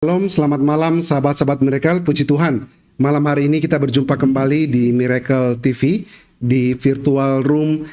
Shalom, selamat malam sahabat-sahabat Miracle, puji Tuhan. Malam hari ini kita berjumpa kembali di Miracle TV, di virtual room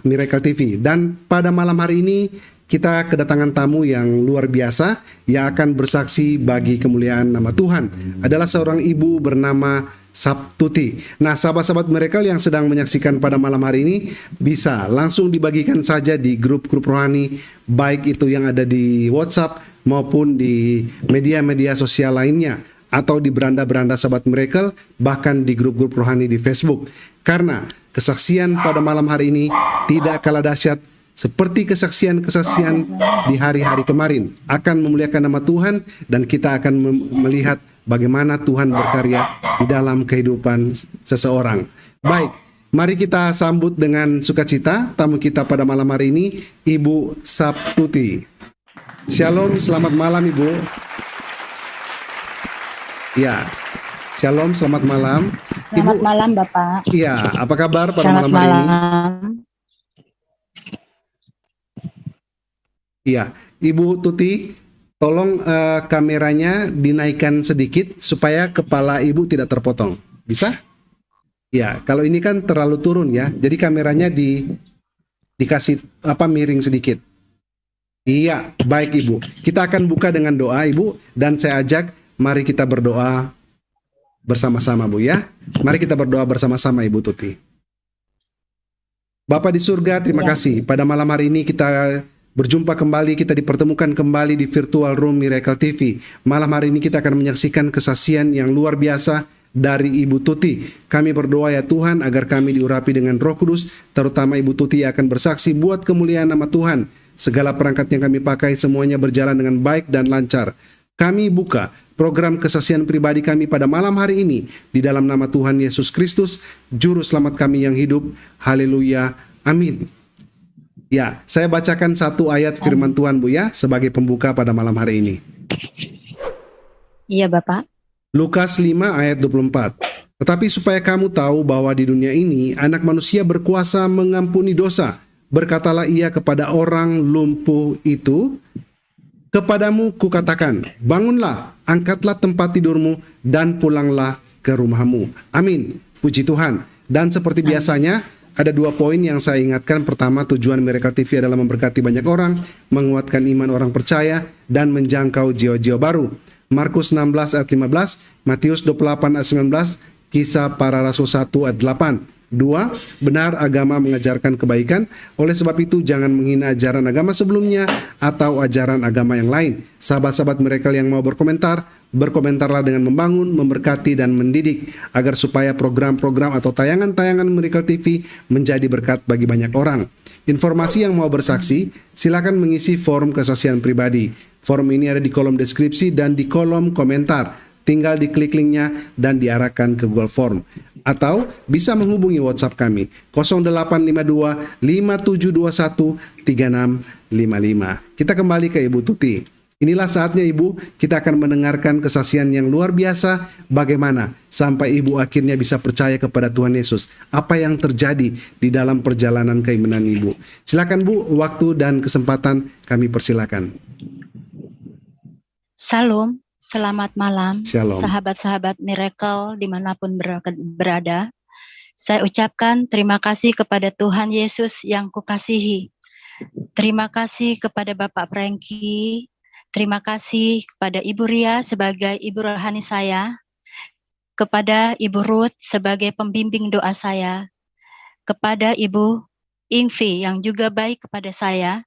Miracle TV. Dan pada malam hari ini kita kedatangan tamu yang luar biasa yang akan bersaksi bagi kemuliaan nama Tuhan. Adalah seorang ibu bernama Sabtuti. Nah, sahabat-sahabat Miracle yang sedang menyaksikan pada malam hari ini bisa langsung dibagikan saja di grup-grup rohani, baik itu yang ada di WhatsApp maupun di media-media sosial lainnya, atau di beranda-beranda sahabat Miracle, bahkan di grup-grup rohani di Facebook. Karena kesaksian pada malam hari ini tidak kalah dahsyat seperti kesaksian-kesaksian di hari-hari kemarin, akan memuliakan nama Tuhan, dan kita akan melihat bagaimana Tuhan berkarya di dalam kehidupan seseorang. Baik, mari kita sambut dengan sukacita tamu kita pada malam hari ini, Ibu Sabtuti. Shalom, selamat malam Ibu. Ya, shalom, selamat malam. Selamat Ibu, malam Bapak. iya, apa kabar pada Selamat malam hari ini? Iya, Ibu Tuti, tolong kameranya dinaikkan sedikit supaya kepala Ibu tidak terpotong. Bisa? Ya, kalau ini kan terlalu turun ya, jadi kameranya dikasih miring sedikit. Iya, baik Ibu. Kita akan buka dengan doa Ibu, dan saya ajak mari kita berdoa bersama-sama Bu ya. Mari kita berdoa bersama-sama Ibu Tuti. Bapa di surga, terima kasih. Pada malam hari ini kita berjumpa kembali, kita dipertemukan kembali di virtual room Miracle TV. Malam hari ini kita akan menyaksikan kesaksian yang luar biasa dari Ibu Tuti. Kami berdoa ya Tuhan agar kami diurapi dengan Roh Kudus, terutama Ibu Tuti yang akan bersaksi buat kemuliaan nama Tuhan. Segala perangkat yang kami pakai semuanya berjalan dengan baik dan lancar. Kami buka program kesaksian pribadi kami pada malam hari ini di dalam nama Tuhan Yesus Kristus, Juru Selamat kami yang hidup. Haleluya. Amin. Ya, saya bacakan satu ayat firman Tuhan Bu ya, sebagai pembuka pada malam hari ini. Iya Bapak. Lukas 5 ayat 24. Tetapi supaya kamu tahu bahwa di dunia ini anak manusia berkuasa mengampuni dosa, berkatalah ia kepada orang lumpuh itu, kepadamu kukatakan, bangunlah, angkatlah tempat tidurmu, dan pulanglah ke rumahmu. Amin. Puji Tuhan. Dan seperti biasanya, ada 2 poin yang saya ingatkan. Pertama, tujuan Miracle TV adalah memberkati banyak orang, menguatkan iman orang percaya, dan menjangkau jiwa-jiwa baru. Markus 16 ayat 15, Matius 28 ayat 19, Kisah Para Rasul 1 ayat 8. 2. Benar agama mengajarkan kebaikan, oleh sebab itu jangan menghina ajaran agama sebelumnya atau ajaran agama yang lain. Sahabat-sahabat Miracle yang mau berkomentar, berkomentarlah dengan membangun, memberkati, dan mendidik, agar supaya program-program atau tayangan-tayangan Miracle TV menjadi berkat bagi banyak orang. Informasi yang mau bersaksi, silakan mengisi form kesaksian pribadi. Form ini ada di kolom deskripsi dan di kolom komentar. Tinggal diklik linknya dan diarahkan ke Google Form. Atau bisa menghubungi WhatsApp kami 0852 5721 3655. Kita kembali ke Ibu Tuti. Inilah saatnya Ibu, kita akan mendengarkan kesaksian yang luar biasa bagaimana sampai Ibu akhirnya bisa percaya kepada Tuhan Yesus. Apa yang terjadi di dalam perjalanan keimanan Ibu. Silakan Bu, waktu dan kesempatan kami persilakan. Salam, selamat malam. Shalom. Sahabat-sahabat Miracle dimanapun berada. Saya ucapkan terima kasih kepada Tuhan Yesus yang kukasihi. Terima kasih kepada Bapak Frankie. Terima kasih kepada Ibu Ria sebagai ibu rohani saya. Kepada Ibu Ruth sebagai pembimbing doa saya. Kepada Ibu Ingvi yang juga baik kepada saya.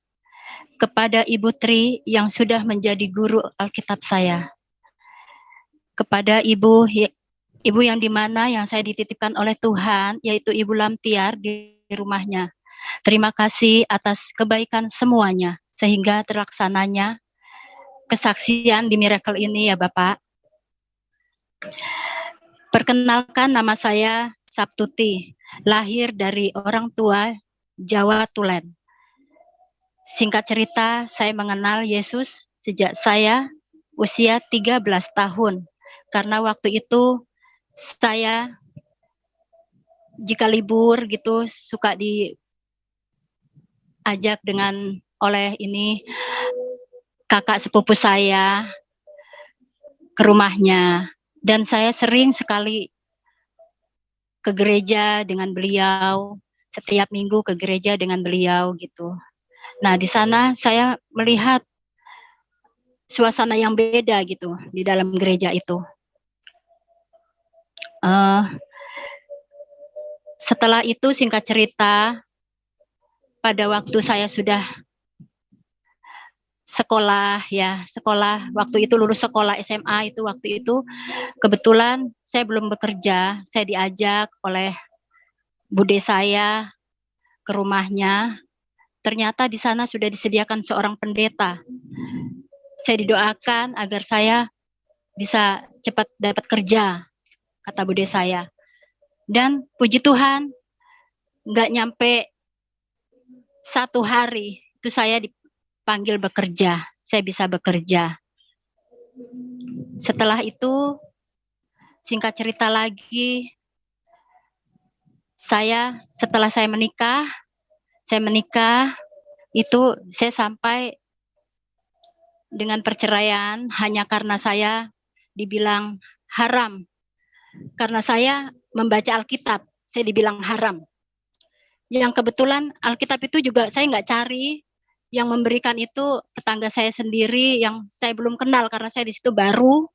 Kepada Ibu Tri yang sudah menjadi guru Alkitab saya. Kepada ibu yang dimana yang saya dititipkan oleh Tuhan, yaitu Ibu Lamtiar di rumahnya. Terima kasih atas kebaikan semuanya, sehingga terlaksananya kesaksian di Miracle ini ya Bapak. Perkenalkan, nama saya Sabtuti, lahir dari orang tua Jawa Tulen. Singkat cerita, saya mengenal Yesus sejak saya usia 13 tahun. Karena waktu itu saya jika libur gitu suka diajak oleh kakak sepupu saya ke rumahnya. Dan saya sering sekali ke gereja dengan beliau, setiap minggu ke gereja dengan beliau gitu. Nah, di sana saya melihat suasana yang beda gitu di dalam gereja itu. Setelah itu singkat cerita, pada waktu saya sudah sekolah waktu itu lulus sekolah SMA itu waktu itu kebetulan saya belum bekerja, saya diajak oleh bude saya ke rumahnya. Ternyata di sana sudah disediakan seorang pendeta. Saya didoakan agar saya bisa cepat dapat kerja, kata bude saya. Dan puji Tuhan, nggak nyampe 1 hari itu saya dipanggil bekerja, saya bisa bekerja. Setelah itu, singkat cerita lagi, setelah saya menikah itu saya sampai dengan perceraian hanya karena saya dibilang haram. Karena saya membaca Alkitab, saya dibilang haram. Yang kebetulan Alkitab itu juga saya nggak cari, yang memberikan itu tetangga saya sendiri yang saya belum kenal karena saya di situ baru.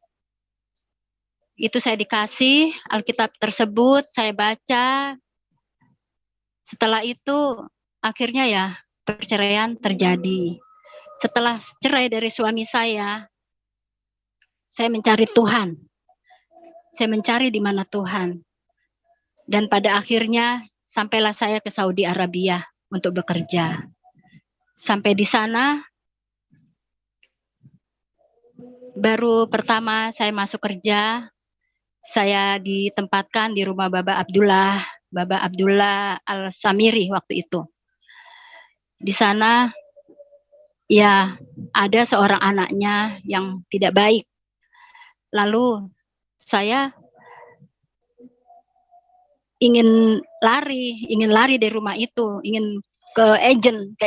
Itu saya dikasih Alkitab tersebut, saya baca. Setelah itu akhirnya ya perceraian terjadi. Setelah cerai dari suami saya mencari Tuhan. Saya mencari di mana Tuhan. Dan pada akhirnya sampailah saya ke Saudi Arabia untuk bekerja. Sampai di sana baru pertama saya masuk kerja, saya ditempatkan di rumah Baba Abdullah Al-Samiri waktu itu. Di sana ya ada seorang anaknya yang tidak baik. Lalu saya ingin lari dari rumah itu, ingin ke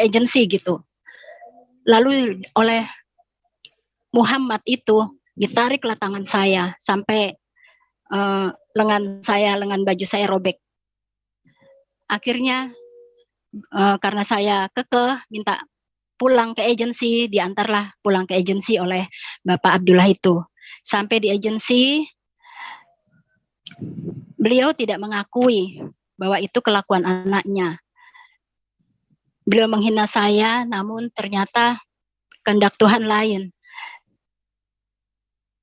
agensi gitu. Lalu oleh Muhammad itu ditariklah tangan saya sampai lengan baju saya robek. Akhirnya karena saya kekeh minta pulang ke agensi, diantarlah pulang ke agensi oleh Bapak Abdullah itu. Sampai di agensi, beliau tidak mengakui bahwa itu kelakuan anaknya. Beliau menghina saya, namun ternyata kehendak Tuhan lain.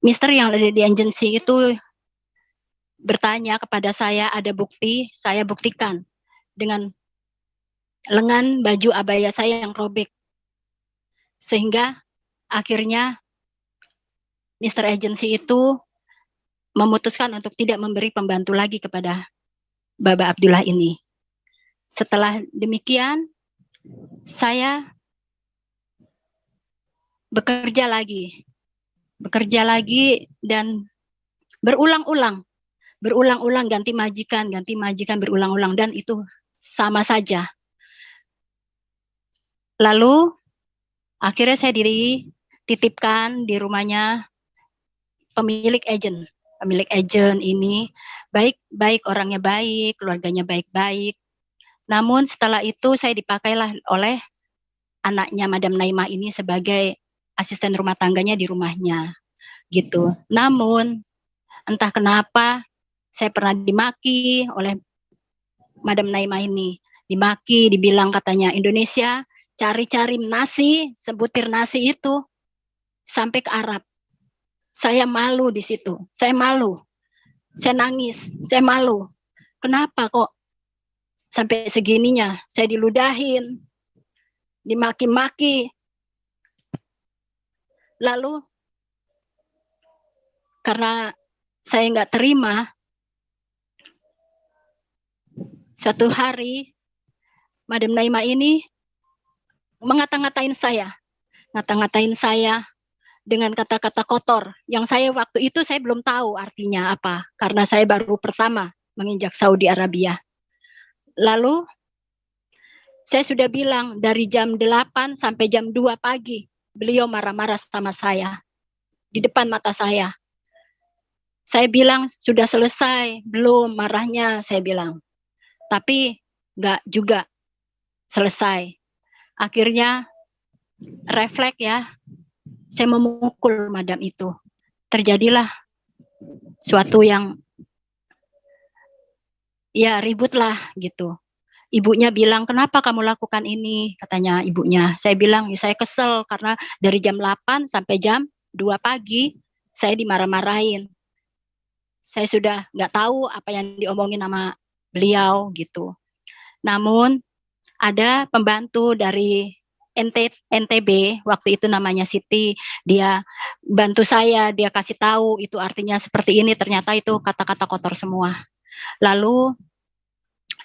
Mister yang ada di agensi itu bertanya kepada saya, ada bukti, saya buktikan dengan lengan baju abaya saya yang robek. Sehingga akhirnya Mister Agency itu memutuskan untuk tidak memberi pembantu lagi kepada Baba Abdullah ini. Setelah demikian, saya bekerja lagi dan berulang-ulang ganti majikan berulang-ulang dan itu sama saja. Lalu akhirnya saya dititipkan di rumahnya pemilik agen ini baik orangnya baik, keluarganya baik-baik. Namun setelah itu saya dipakailah oleh anaknya Madam Naimah ini sebagai asisten rumah tangganya di rumahnya gitu. Namun entah kenapa saya pernah dimaki oleh Madam Naimah ini, dibilang katanya Indonesia cari-cari nasi, sebutir nasi itu sampai ke Arab. Saya malu di situ, saya malu, saya nangis, saya malu. Kenapa kok sampai segininya saya diludahin, dimaki-maki. Lalu karena saya nggak terima, suatu hari Madam Naimah ini ngata-ngatain saya dengan kata-kata kotor yang saya waktu itu saya belum tahu artinya apa karena saya baru pertama menginjak Saudi Arabia. Lalu saya sudah bilang dari jam 8 sampai jam 2 pagi beliau marah-marah sama saya di depan mata saya. Saya bilang, sudah selesai, belum marahnya, saya bilang. Tapi nggak juga selesai. Akhirnya refleks ya, saya memukul madam itu. Terjadilah suatu yang ya ribut lah gitu. Ibunya bilang, kenapa kamu lakukan ini? Katanya ibunya. Saya bilang, saya kesel karena dari jam 8 sampai jam 2 pagi saya dimarah-marahin. Saya sudah nggak tahu apa yang diomongin sama beliau gitu. Namun ada pembantu dari NTB, waktu itu namanya Siti, dia bantu saya, dia kasih tahu itu artinya seperti ini, ternyata itu kata-kata kotor semua. Lalu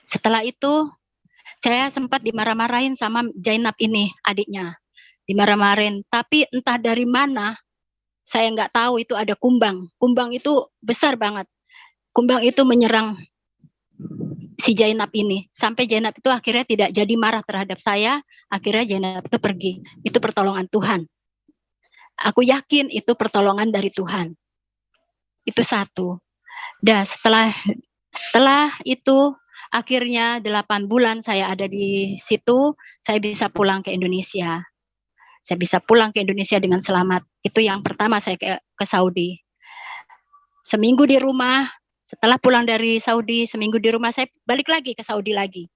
setelah itu saya sempat dimarah-marahin sama Zainab ini, adiknya. Dimarah-marahin, tapi entah dari mana, saya nggak tahu itu ada kumbang. Kumbang itu besar banget. Kumbang itu menyerang si Zainab ini. Sampai Zainab itu akhirnya tidak jadi marah terhadap saya, akhirnya Zainab itu pergi. Itu pertolongan Tuhan. Aku yakin itu pertolongan dari Tuhan. Itu satu. Dan setelah itu akhirnya 8 bulan saya ada di situ, saya bisa pulang ke Indonesia. Saya bisa pulang ke Indonesia dengan selamat. Itu yang pertama saya ke Saudi. Seminggu di rumah, setelah pulang dari Saudi, seminggu di rumah saya balik lagi ke Saudi lagi.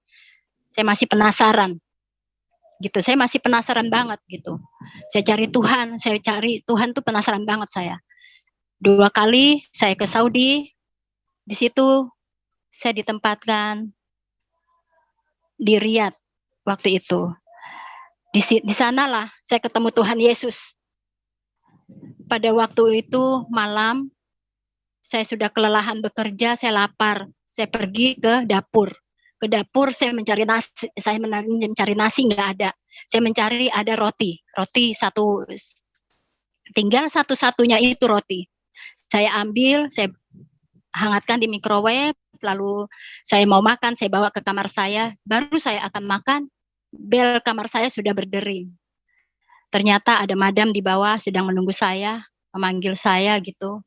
Saya masih penasaran. Gitu, saya masih penasaran banget gitu. Saya cari Tuhan tuh penasaran banget saya. 2 kali saya ke Saudi, di situ saya ditempatkan di Riyadh waktu itu. Di sanalah saya ketemu Tuhan Yesus. Pada waktu itu malam, saya sudah kelelahan bekerja, saya lapar. Saya pergi ke dapur. Ke dapur saya mencari nasi nggak ada. Saya mencari ada roti satu, tinggal satu-satunya itu roti. Saya ambil, saya hangatkan di microwave, lalu saya mau makan, saya bawa ke kamar saya, baru saya akan makan, bel kamar saya sudah berdering. Ternyata ada madam di bawah sedang menunggu saya, memanggil saya gitu.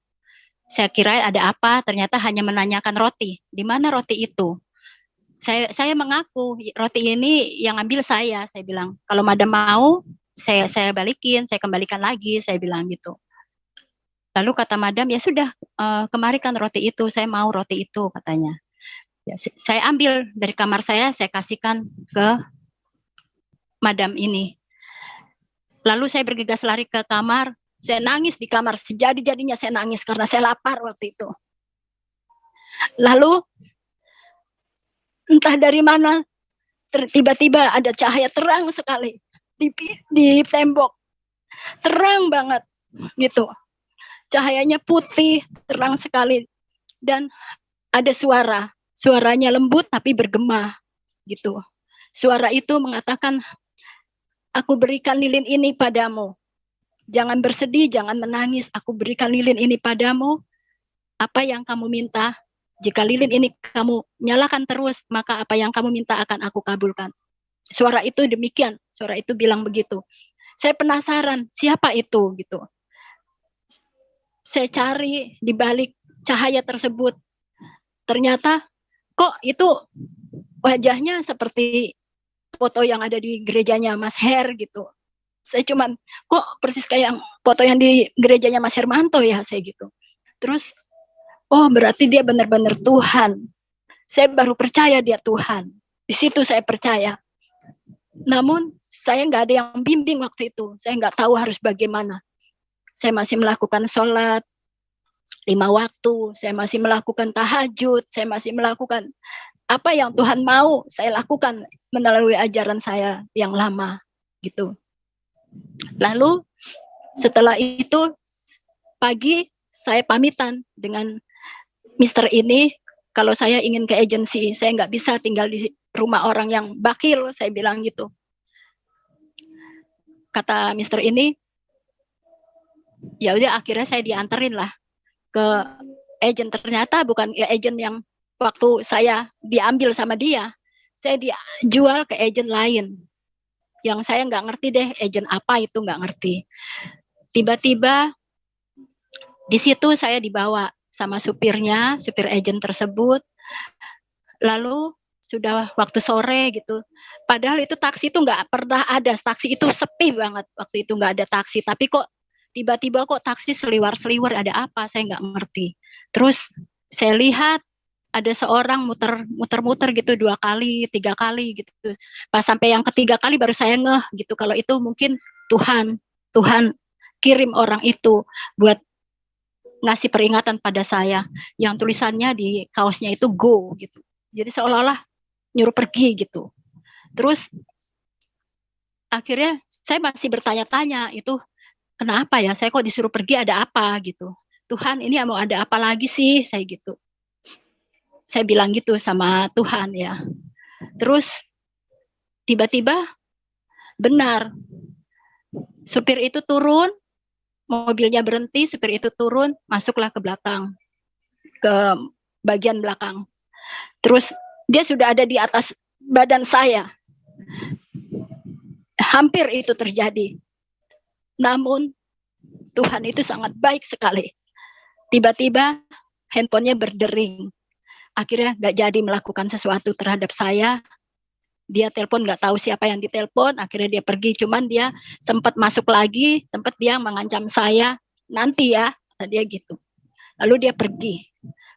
Saya kira ada apa, ternyata hanya menanyakan roti. Di mana roti itu? Saya mengaku roti ini yang ambil saya bilang. Kalau madam mau, saya balikin, saya kembalikan lagi, saya bilang gitu. Lalu kata madam, ya sudah, kemarikan roti itu, saya mau roti itu katanya. Ya, saya ambil dari kamar saya kasihkan ke madam ini. Lalu saya bergegas lari ke kamar, saya nangis di kamar, sejadi-jadinya saya nangis karena saya lapar waktu itu. Lalu entah dari mana tiba-tiba ada cahaya terang sekali di tembok, terang banget gitu. Cahayanya putih, terang sekali, dan ada suaranya lembut tapi bergema gitu. Suara itu mengatakan, aku berikan lilin ini padamu. Jangan bersedih, jangan menangis. Aku berikan lilin ini padamu. Apa yang kamu minta, jika lilin ini kamu nyalakan terus, maka apa yang kamu minta akan aku kabulkan. Suara itu demikian, suara itu bilang begitu. Saya penasaran, siapa itu gitu. Saya cari di balik cahaya tersebut. Ternyata kok itu wajahnya seperti foto yang ada di gerejanya Mas Her gitu. Saya cuman, kok persis kayak foto yang di gerejanya Mas Hermanto ya, saya gitu. Terus, oh berarti dia benar-benar Tuhan. Saya baru percaya dia Tuhan. Di situ saya percaya. Namun, saya nggak ada yang bimbing waktu itu. Saya nggak tahu harus bagaimana. Saya masih melakukan sholat 5 waktu. Saya masih melakukan tahajud. Saya masih melakukan apa yang Tuhan mau saya lakukan melalui ajaran saya yang lama gitu. Lalu setelah itu pagi saya pamitan dengan Mister ini, kalau saya ingin ke agensi, saya nggak bisa tinggal di rumah orang yang bakil, saya bilang gitu. Kata Mister ini, ya udah akhirnya saya dianterin lah ke agen. Ternyata bukan agen yang waktu saya diambil sama dia, saya dijual ke agen lain. Yang saya nggak ngerti deh, agen apa itu nggak ngerti. Tiba-tiba di situ saya dibawa sama supirnya, supir agent tersebut. Lalu sudah waktu sore gitu. Padahal itu taksi itu nggak pernah ada. Taksi itu sepi banget waktu itu, nggak ada taksi. Tapi kok tiba-tiba kok taksi seliwar-seliwar, ada apa? Saya nggak ngerti. Terus saya lihat ada seorang muter-muter gitu 2 kali, 3 kali gitu. Pas sampai yang ketiga kali baru saya ngeh gitu kalau itu mungkin Tuhan kirim orang itu buat ngasih peringatan pada saya yang tulisannya di kaosnya itu go gitu. Jadi seolah-olah nyuruh pergi gitu. Terus akhirnya saya masih bertanya-tanya itu kenapa ya saya kok disuruh pergi, ada apa gitu. Tuhan ini mau ada apa lagi sih saya gitu. Saya bilang gitu sama Tuhan ya. Terus tiba-tiba benar supir itu turun, mobilnya berhenti, supir itu turun, masuklah ke belakang, ke bagian belakang. Terus dia sudah ada di atas badan saya. Hampir itu terjadi. Namun Tuhan itu sangat baik sekali. Tiba-tiba handphonenya berdering. Akhirnya nggak jadi melakukan sesuatu terhadap saya. Dia telepon, nggak tahu siapa yang ditelepon. Akhirnya dia pergi. Cuman dia sempat masuk lagi, sempat dia mengancam saya. Nanti ya, kata dia gitu. Lalu dia pergi.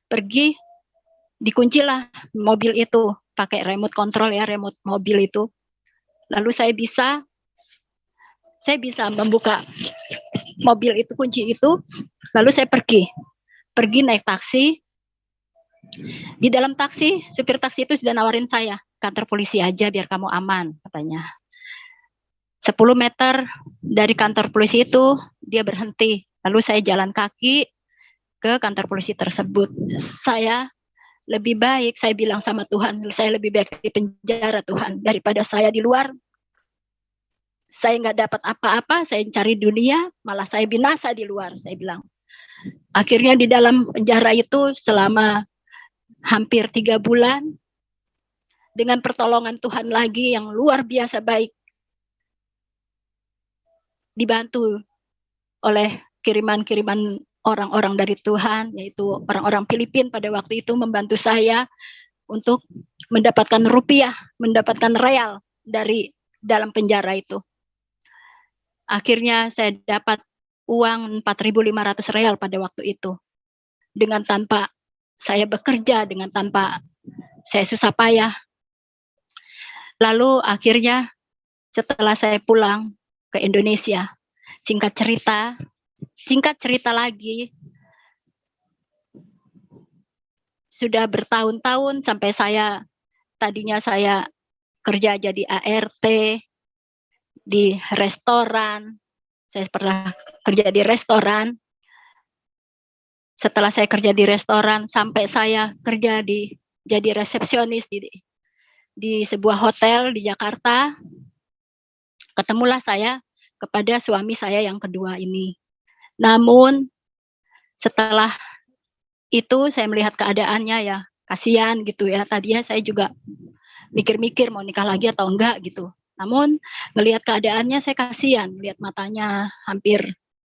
Pergi, dikuncilah mobil itu. Pakai remote control ya, remote mobil itu. Lalu saya bisa membuka mobil itu, kunci itu. Lalu saya pergi naik taksi. Di dalam taksi, supir taksi itu sudah nawarin saya, kantor polisi aja biar kamu aman, katanya. 10 meter dari kantor polisi itu, dia berhenti. Lalu saya jalan kaki ke kantor polisi tersebut. Saya lebih baik, saya bilang sama Tuhan, saya lebih baik di penjara Tuhan, daripada saya di luar. Saya nggak dapat apa-apa, saya cari dunia, malah saya binasa di luar, saya bilang. Akhirnya di dalam penjara itu selama hampir 3 bulan, dengan pertolongan Tuhan lagi yang luar biasa baik, dibantu oleh kiriman-kiriman orang-orang dari Tuhan, yaitu orang-orang Filipina pada waktu itu membantu saya untuk mendapatkan rupiah, mendapatkan real dari dalam penjara itu. Akhirnya saya dapat uang 4.500 real pada waktu itu. Dengan tanpa saya bekerja, dengan tanpa saya susah payah. Lalu akhirnya setelah saya pulang ke Indonesia, singkat cerita lagi, sudah bertahun-tahun sampai tadinya saya kerja jadi ART di restoran. Saya pernah kerja di restoran. Setelah saya kerja di restoran, sampai saya kerja jadi resepsionis di sebuah hotel di Jakarta. Ketemulah saya kepada suami saya yang kedua ini. Namun setelah itu saya melihat keadaannya ya, kasihan gitu ya. Tadinya saya juga mikir-mikir mau nikah lagi atau enggak gitu. Namun melihat keadaannya saya kasihan, lihat matanya hampir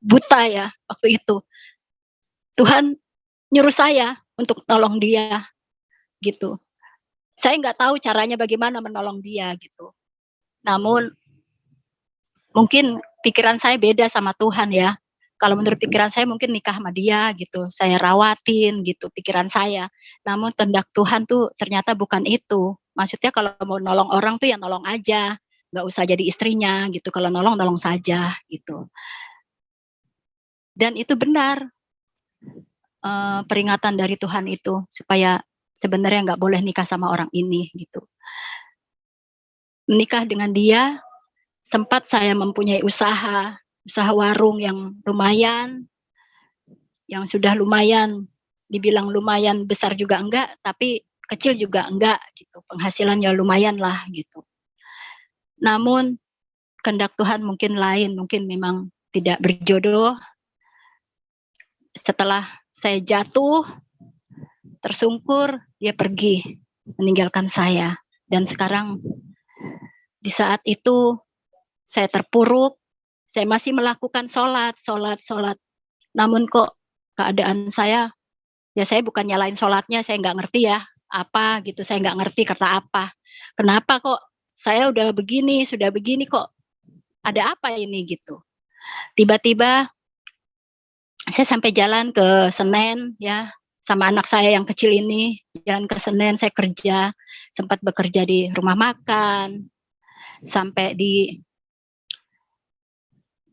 buta ya waktu itu. Tuhan nyuruh saya untuk tolong dia gitu. Saya nggak tahu caranya bagaimana menolong dia gitu. Namun mungkin pikiran saya beda sama Tuhan ya. Kalau menurut pikiran saya mungkin nikah sama dia gitu, saya rawatin gitu pikiran saya. Namun kehendak Tuhan tuh ternyata bukan itu. Maksudnya kalau mau nolong orang tuh ya nolong aja, nggak usah jadi istrinya gitu. Kalau nolong saja gitu. Dan itu benar. Peringatan dari Tuhan itu supaya sebenarnya nggak boleh nikah sama orang ini gitu. Menikah dengan dia, sempat saya mempunyai usaha warung yang lumayan, yang sudah lumayan, dibilang lumayan besar juga enggak, tapi kecil juga enggak gitu. Penghasilannya lumayan lah gitu. Namun kehendak Tuhan mungkin lain, mungkin memang tidak berjodoh. Setelah saya jatuh, tersungkur, dia pergi, meninggalkan saya. Dan sekarang di saat itu saya terpuruk, saya masih melakukan sholat. Namun kok keadaan saya Ya saya bukan nyalain sholatnya, saya nggak ngerti ya apa gitu, saya nggak ngerti kata apa. Kenapa kok saya udah begini, sudah begini kok ada apa ini gitu. Tiba-tiba saya sampai jalan ke Senen ya, sama anak saya yang kecil ini, jalan ke Senen, saya kerja, sempat bekerja di rumah makan, sampai di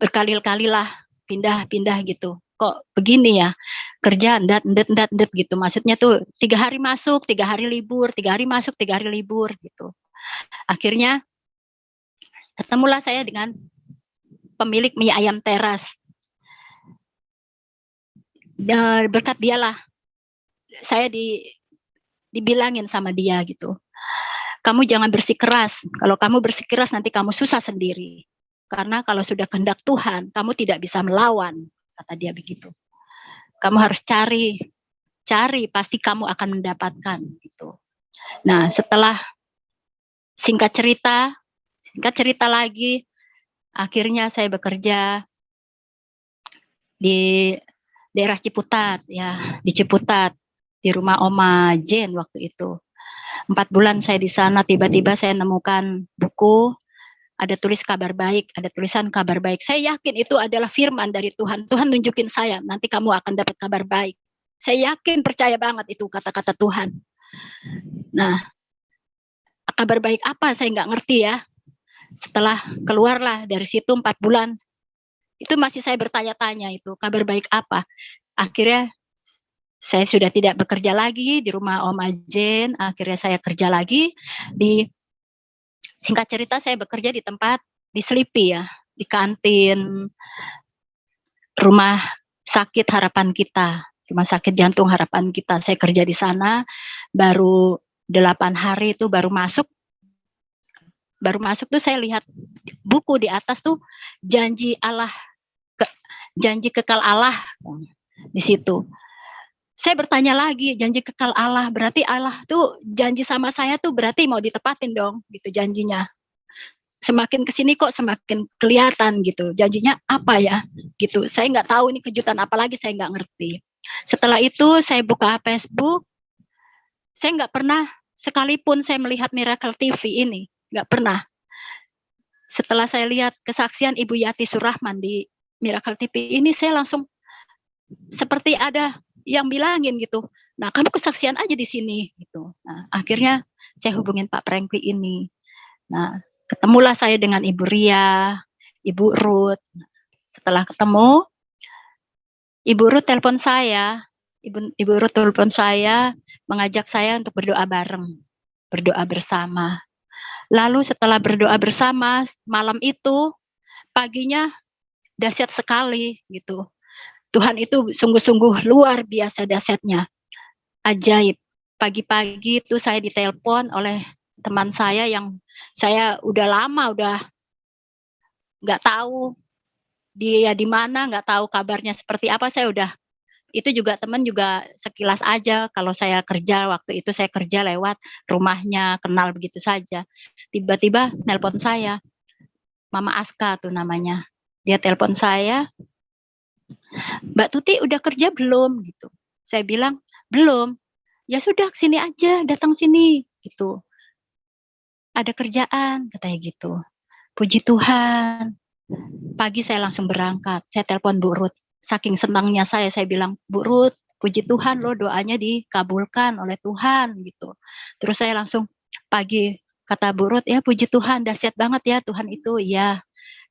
berkali-kali lah pindah-pindah gitu. Kok begini ya, kerja ndat gitu. Maksudnya tuh 3 hari masuk, 3 hari libur, 3 hari masuk, 3 hari libur gitu. Akhirnya ketemulah saya dengan pemilik mie ayam teras. Berkat dialah saya dibilangin sama dia gitu. Kamu jangan bersikeras. Kalau kamu bersikeras nanti kamu susah sendiri. Karena kalau sudah kehendak Tuhan, kamu tidak bisa melawan, kata dia begitu. Kamu harus cari pasti kamu akan mendapatkan gitu. Nah, setelah singkat cerita lagi, akhirnya saya bekerja di daerah Ciputat ya, di Ciputat, di rumah Oma Jen waktu itu. 4 bulan saya di sana, tiba-tiba saya nemukan buku, ada tulis kabar baik, ada tulisan kabar baik. Saya yakin itu adalah firman dari Tuhan. Tuhan nunjukin saya, nanti kamu akan dapat kabar baik. Saya yakin, percaya banget itu kata-kata Tuhan. Nah, kabar baik apa saya nggak ngerti ya. Setelah keluarlah dari situ 4 bulan, itu masih saya bertanya-tanya itu, kabar baik apa. Akhirnya saya sudah tidak bekerja lagi di rumah Om Ajen, akhirnya saya kerja lagi di, singkat cerita saya bekerja di tempat, di Selipi ya, di kantin rumah sakit harapan kita, rumah sakit jantung harapan kita. Saya kerja di sana, baru 8 hari itu baru masuk tuh saya lihat buku di atas tuh janji Allah, janji kekal Allah di situ. Saya bertanya lagi, janji kekal Allah, berarti Allah tuh janji sama saya tuh berarti mau ditepatin dong gitu janjinya. Semakin kesini kok semakin kelihatan gitu, janjinya apa ya gitu. Saya nggak tahu ini kejutan apa lagi, saya nggak ngerti. Setelah itu saya buka Facebook, saya nggak pernah sekalipun saya melihat Miracle TV ini, nggak pernah. Setelah saya lihat kesaksian Ibu Yati Surahman di Miracle TV ini, saya langsung seperti ada yang bilangin gitu, nah kamu kesaksian aja di sini gitu. Nah akhirnya saya hubungin Pak Franky ini. Nah ketemulah saya dengan Ibu Ria, Ibu Ruth. Setelah ketemu, Ibu Ruth telepon saya, Ibu Ruth telepon saya, mengajak saya untuk berdoa bareng, berdoa bersama. Lalu setelah berdoa bersama malam itu, paginya dahsyat sekali gitu. Tuhan itu sungguh-sungguh luar biasa dahsyatnya, ajaib. Pagi-pagi itu saya ditelepon oleh teman saya yang saya udah lama udah nggak tahu dia di mana, nggak tahu kabarnya seperti apa. Saya udah, itu juga teman juga sekilas aja, kalau saya kerja waktu itu saya kerja lewat rumahnya, kenal begitu saja. Tiba-tiba nelpon saya, Mama Aska tuh namanya. Dia telepon saya, Mbak Tuti udah kerja belum gitu. Saya bilang belum. Ya sudah sini aja, datang sini gitu. Ada kerjaan katanya gitu. Puji Tuhan. Pagi saya langsung berangkat. Saya telepon Bu Ruth. Saking senangnya saya bilang, Bu Ruth, puji Tuhan loh doanya dikabulkan oleh Tuhan gitu. Terus saya langsung pagi kata Bu Ruth, ya puji Tuhan dahsyat banget ya Tuhan itu ya.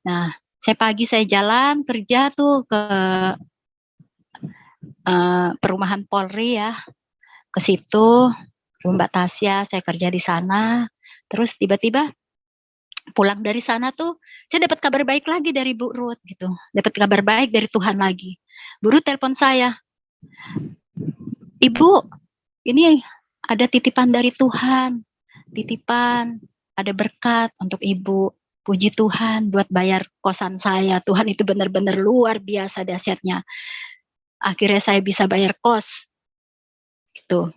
Nah saya jalan kerja tuh ke perumahan Polri ya, ke situ, rumah Mbak Tasya, saya kerja di sana. Terus tiba-tiba pulang dari sana tuh, saya dapat kabar baik lagi dari Bu Ruth gitu, dapat kabar baik dari Tuhan lagi. Bu Ruth telepon saya, Ibu, ini ada titipan dari Tuhan, titipan, ada berkat untuk Ibu. Puji Tuhan buat bayar kosan saya. Tuhan itu benar-benar luar biasa dahsyatnya. Akhirnya saya bisa bayar kos. Gitu.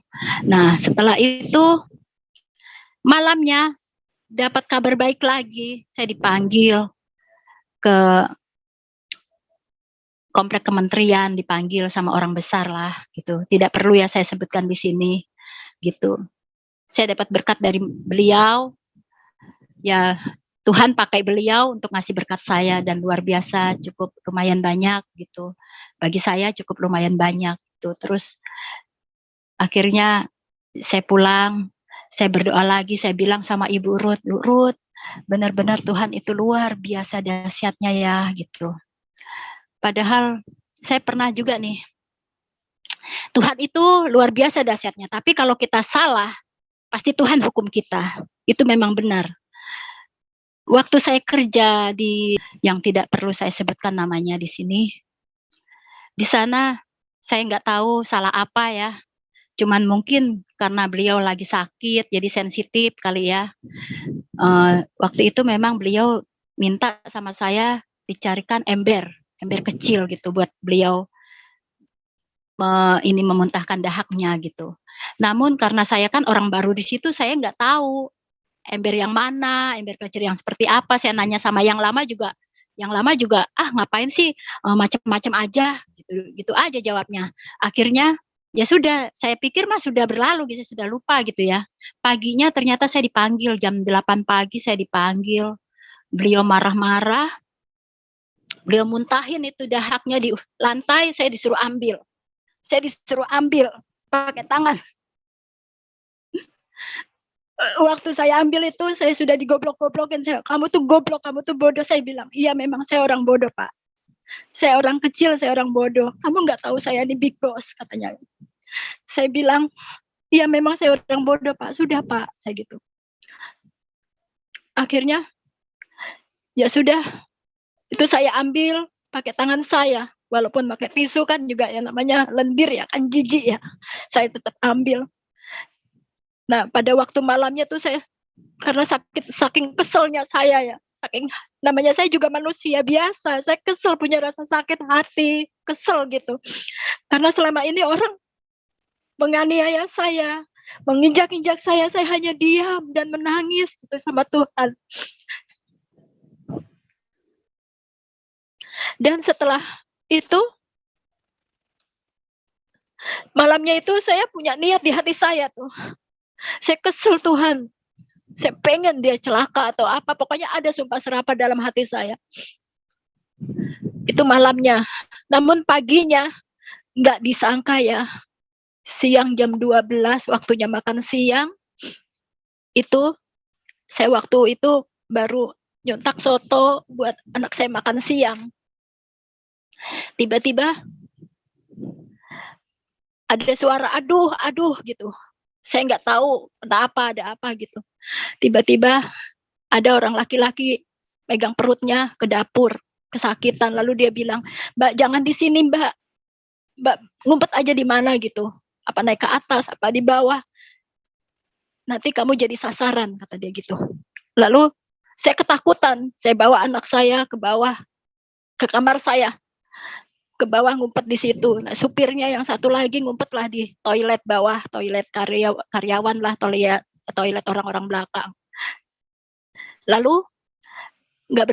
Nah, setelah itu malamnya dapat kabar baik lagi. Saya dipanggil ke komplek kementerian dipanggil sama orang besar lah gitu. Tidak perlu ya saya sebutkan di sini gitu. Saya dapat berkat dari beliau. Ya Tuhan pakai beliau untuk ngasih berkat saya dan luar biasa, cukup lumayan banyak gitu. Bagi saya cukup lumayan banyak gitu. Terus akhirnya saya pulang, saya berdoa lagi, saya bilang sama Ibu Ruth, benar-benar Tuhan itu luar biasa dahsyatnya ya gitu. Padahal saya pernah juga nih, Tuhan itu luar biasa dahsyatnya, tapi kalau kita salah, pasti Tuhan hukum kita. Itu memang benar. Waktu saya kerja di yang tidak perlu saya sebutkan namanya di sini, di sana saya nggak tahu salah apa ya. Cuman mungkin karena beliau lagi sakit, jadi sensitif kali ya. Waktu itu memang beliau minta sama saya dicarikan ember kecil gitu buat beliau ini memuntahkan dahaknya gitu. Namun karena saya kan orang baru di situ, saya nggak tahu ember yang mana, ember kecil yang seperti apa. Saya nanya sama yang lama juga ngapain sih macam-macam aja gitu aja jawabnya. Akhirnya ya sudah, saya pikir mah sudah berlalu gitu, sudah lupa gitu ya. Paginya ternyata saya dipanggil jam 8 pagi, saya dipanggil. Beliau marah-marah. Beliau muntahin itu dahaknya di lantai, saya disuruh ambil. Saya disuruh ambil pakai tangan. Waktu saya ambil itu, saya sudah digoblok-goblokin. Kamu tuh goblok, kamu tuh bodoh. Saya bilang, iya memang saya orang bodoh, Pak. Saya orang kecil, saya orang bodoh. Kamu nggak tahu saya ini big boss, katanya. Saya bilang, iya memang saya orang bodoh, Pak. Sudah, Pak. Saya gitu. Akhirnya, ya sudah. Itu saya ambil pakai tangan saya. Walaupun pakai tisu kan juga yang namanya lendir ya, kan jijik ya. Saya tetap ambil. Nah, pada waktu malamnya tuh saya, karena saking keselnya saya ya, namanya saya juga manusia biasa, saya kesel, punya rasa sakit hati, kesel gitu. Karena selama ini orang menganiaya saya, menginjak-injak saya hanya diam dan menangis gitu sama Tuhan. Dan setelah itu, malamnya itu saya punya niat di hati saya tuh. Saya kesel Tuhan. Saya pengen dia celaka atau apa. Pokoknya ada sumpah serapah dalam hati saya. Itu malamnya. Namun paginya nggak disangka ya. Siang jam 12 waktunya makan siang. Itu saya waktu itu baru nyontak soto buat anak saya makan siang. Tiba-tiba ada suara aduh gitu. Saya nggak tahu ada apa gitu. Tiba-tiba ada orang laki-laki megang perutnya ke dapur, kesakitan. Lalu dia bilang, Mbak jangan di sini Mbak. Mbak ngumpet aja di mana gitu. Apa naik ke atas, apa di bawah. Nanti kamu jadi sasaran, kata dia gitu. Lalu saya ketakutan. Saya bawa anak saya ke bawah, ke kamar saya. Ke bawah ngumpet di situ. Nah, supirnya yang satu lagi ngumpetlah di toilet bawah, toilet karyawan lah, toilet orang-orang belakang. Lalu nggak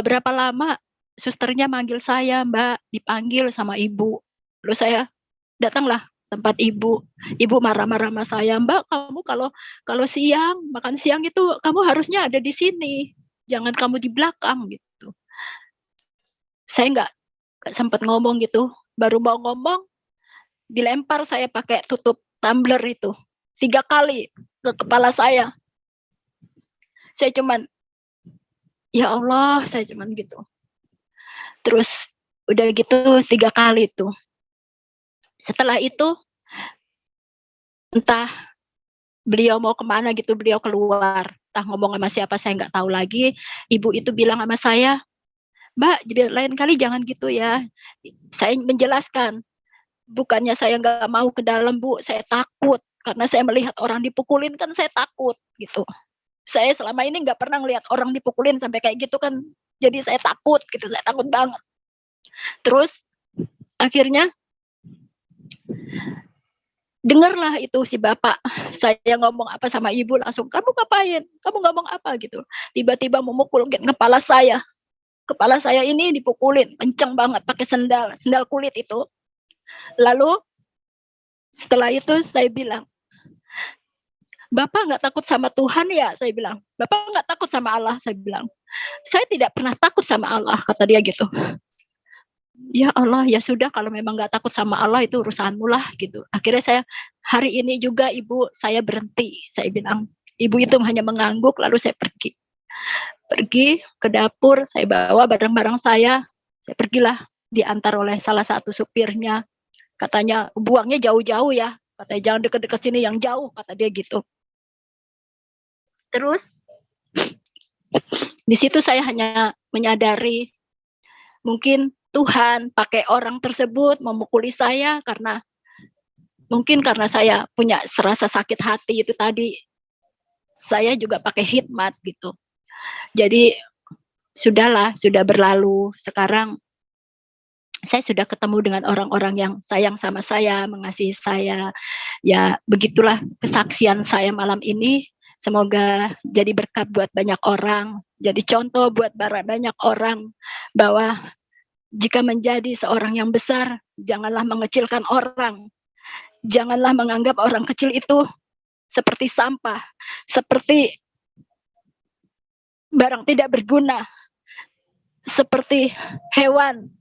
berapa lama susternya manggil saya, Mbak, dipanggil sama ibu. Lalu saya datanglah tempat ibu. Ibu marah-marah sama saya, Mbak, kamu kalau siang makan siang itu kamu harusnya ada di sini, jangan kamu di belakang gitu. Saya nggak sempat ngomong gitu, baru mau ngomong dilempar saya pakai tutup tumbler itu 3 kali ke kepala saya. Saya cuman, ya Allah, saya cuman gitu. Terus udah gitu 3 kali itu. Setelah itu entah beliau mau kemana gitu, beliau keluar, entah ngomong sama siapa saya nggak tahu lagi. Ibu itu bilang sama saya, Mbak, lain kali jangan gitu ya. Saya menjelaskan, bukannya saya nggak mau ke dalam Bu, saya takut. Karena saya melihat orang dipukulin kan saya takut gitu. Saya selama ini nggak pernah ngelihat orang dipukulin sampai kayak gitu kan. Jadi saya takut gitu, saya takut banget. Terus akhirnya dengarlah itu si bapak, saya ngomong apa sama ibu langsung, kamu ngapain? Kamu ngomong apa gitu. Tiba-tiba memukul kepala saya. kepala saya ini dipukulin kenceng banget pakai sendal kulit itu. Lalu setelah itu saya bilang, Bapak nggak takut sama Tuhan ya? Saya bilang, Bapak nggak takut sama Allah? Saya bilang, saya tidak pernah takut sama Allah, kata dia gitu. Ya Allah, ya sudah, kalau memang nggak takut sama Allah itu urusanmu lah gitu. Akhirnya saya, hari ini juga ibu saya berhenti. Saya bilang, ibu itu hanya mengangguk, lalu saya pergi ke dapur, saya bawa barang-barang saya pergilah, diantar oleh salah satu supirnya. Katanya buangnya jauh-jauh ya, katanya jangan deket-deket sini, yang jauh, kata dia gitu. Terus di situ saya hanya menyadari mungkin Tuhan pakai orang tersebut memukuli saya karena saya punya serasa sakit hati itu tadi. Saya juga pakai hikmat gitu. Jadi sudahlah, sudah berlalu. Sekarang saya sudah ketemu dengan orang-orang yang sayang sama saya, mengasihi saya. Ya, begitulah kesaksian saya malam ini. Semoga jadi berkat buat banyak orang, jadi contoh buat banyak orang bahwa jika menjadi seorang yang besar, janganlah mengecilkan orang. Janganlah menganggap orang kecil itu seperti sampah, seperti barang tidak berguna, seperti hewan.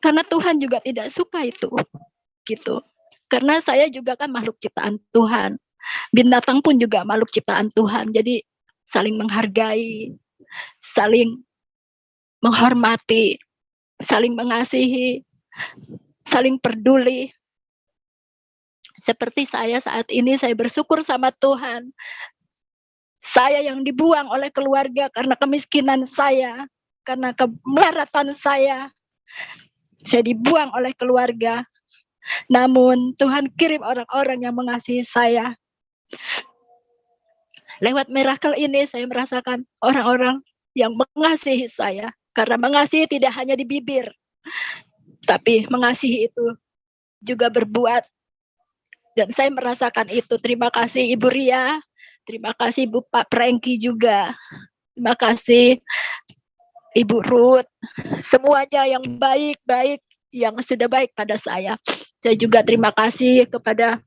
Karena Tuhan juga tidak suka itu, gitu. Karena saya juga kan makhluk ciptaan Tuhan. Binatang pun juga makhluk ciptaan Tuhan. Jadi saling menghargai, saling menghormati, saling mengasihi, saling peduli. Seperti saya saat ini, saya bersyukur sama Tuhan. Saya yang dibuang oleh keluarga karena kemiskinan saya, karena kemelaratan saya dibuang oleh keluarga. Namun Tuhan kirim orang-orang yang mengasihi saya. Lewat miracle ini saya merasakan orang-orang yang mengasihi saya. Karena mengasihi tidak hanya di bibir, tapi mengasihi itu juga berbuat. Dan saya merasakan itu. Terima kasih Ibu Ria, terima kasih Pak Prengki juga, terima kasih Ibu Ruth, semuanya yang baik-baik, yang sudah baik pada saya. Saya juga terima kasih kepada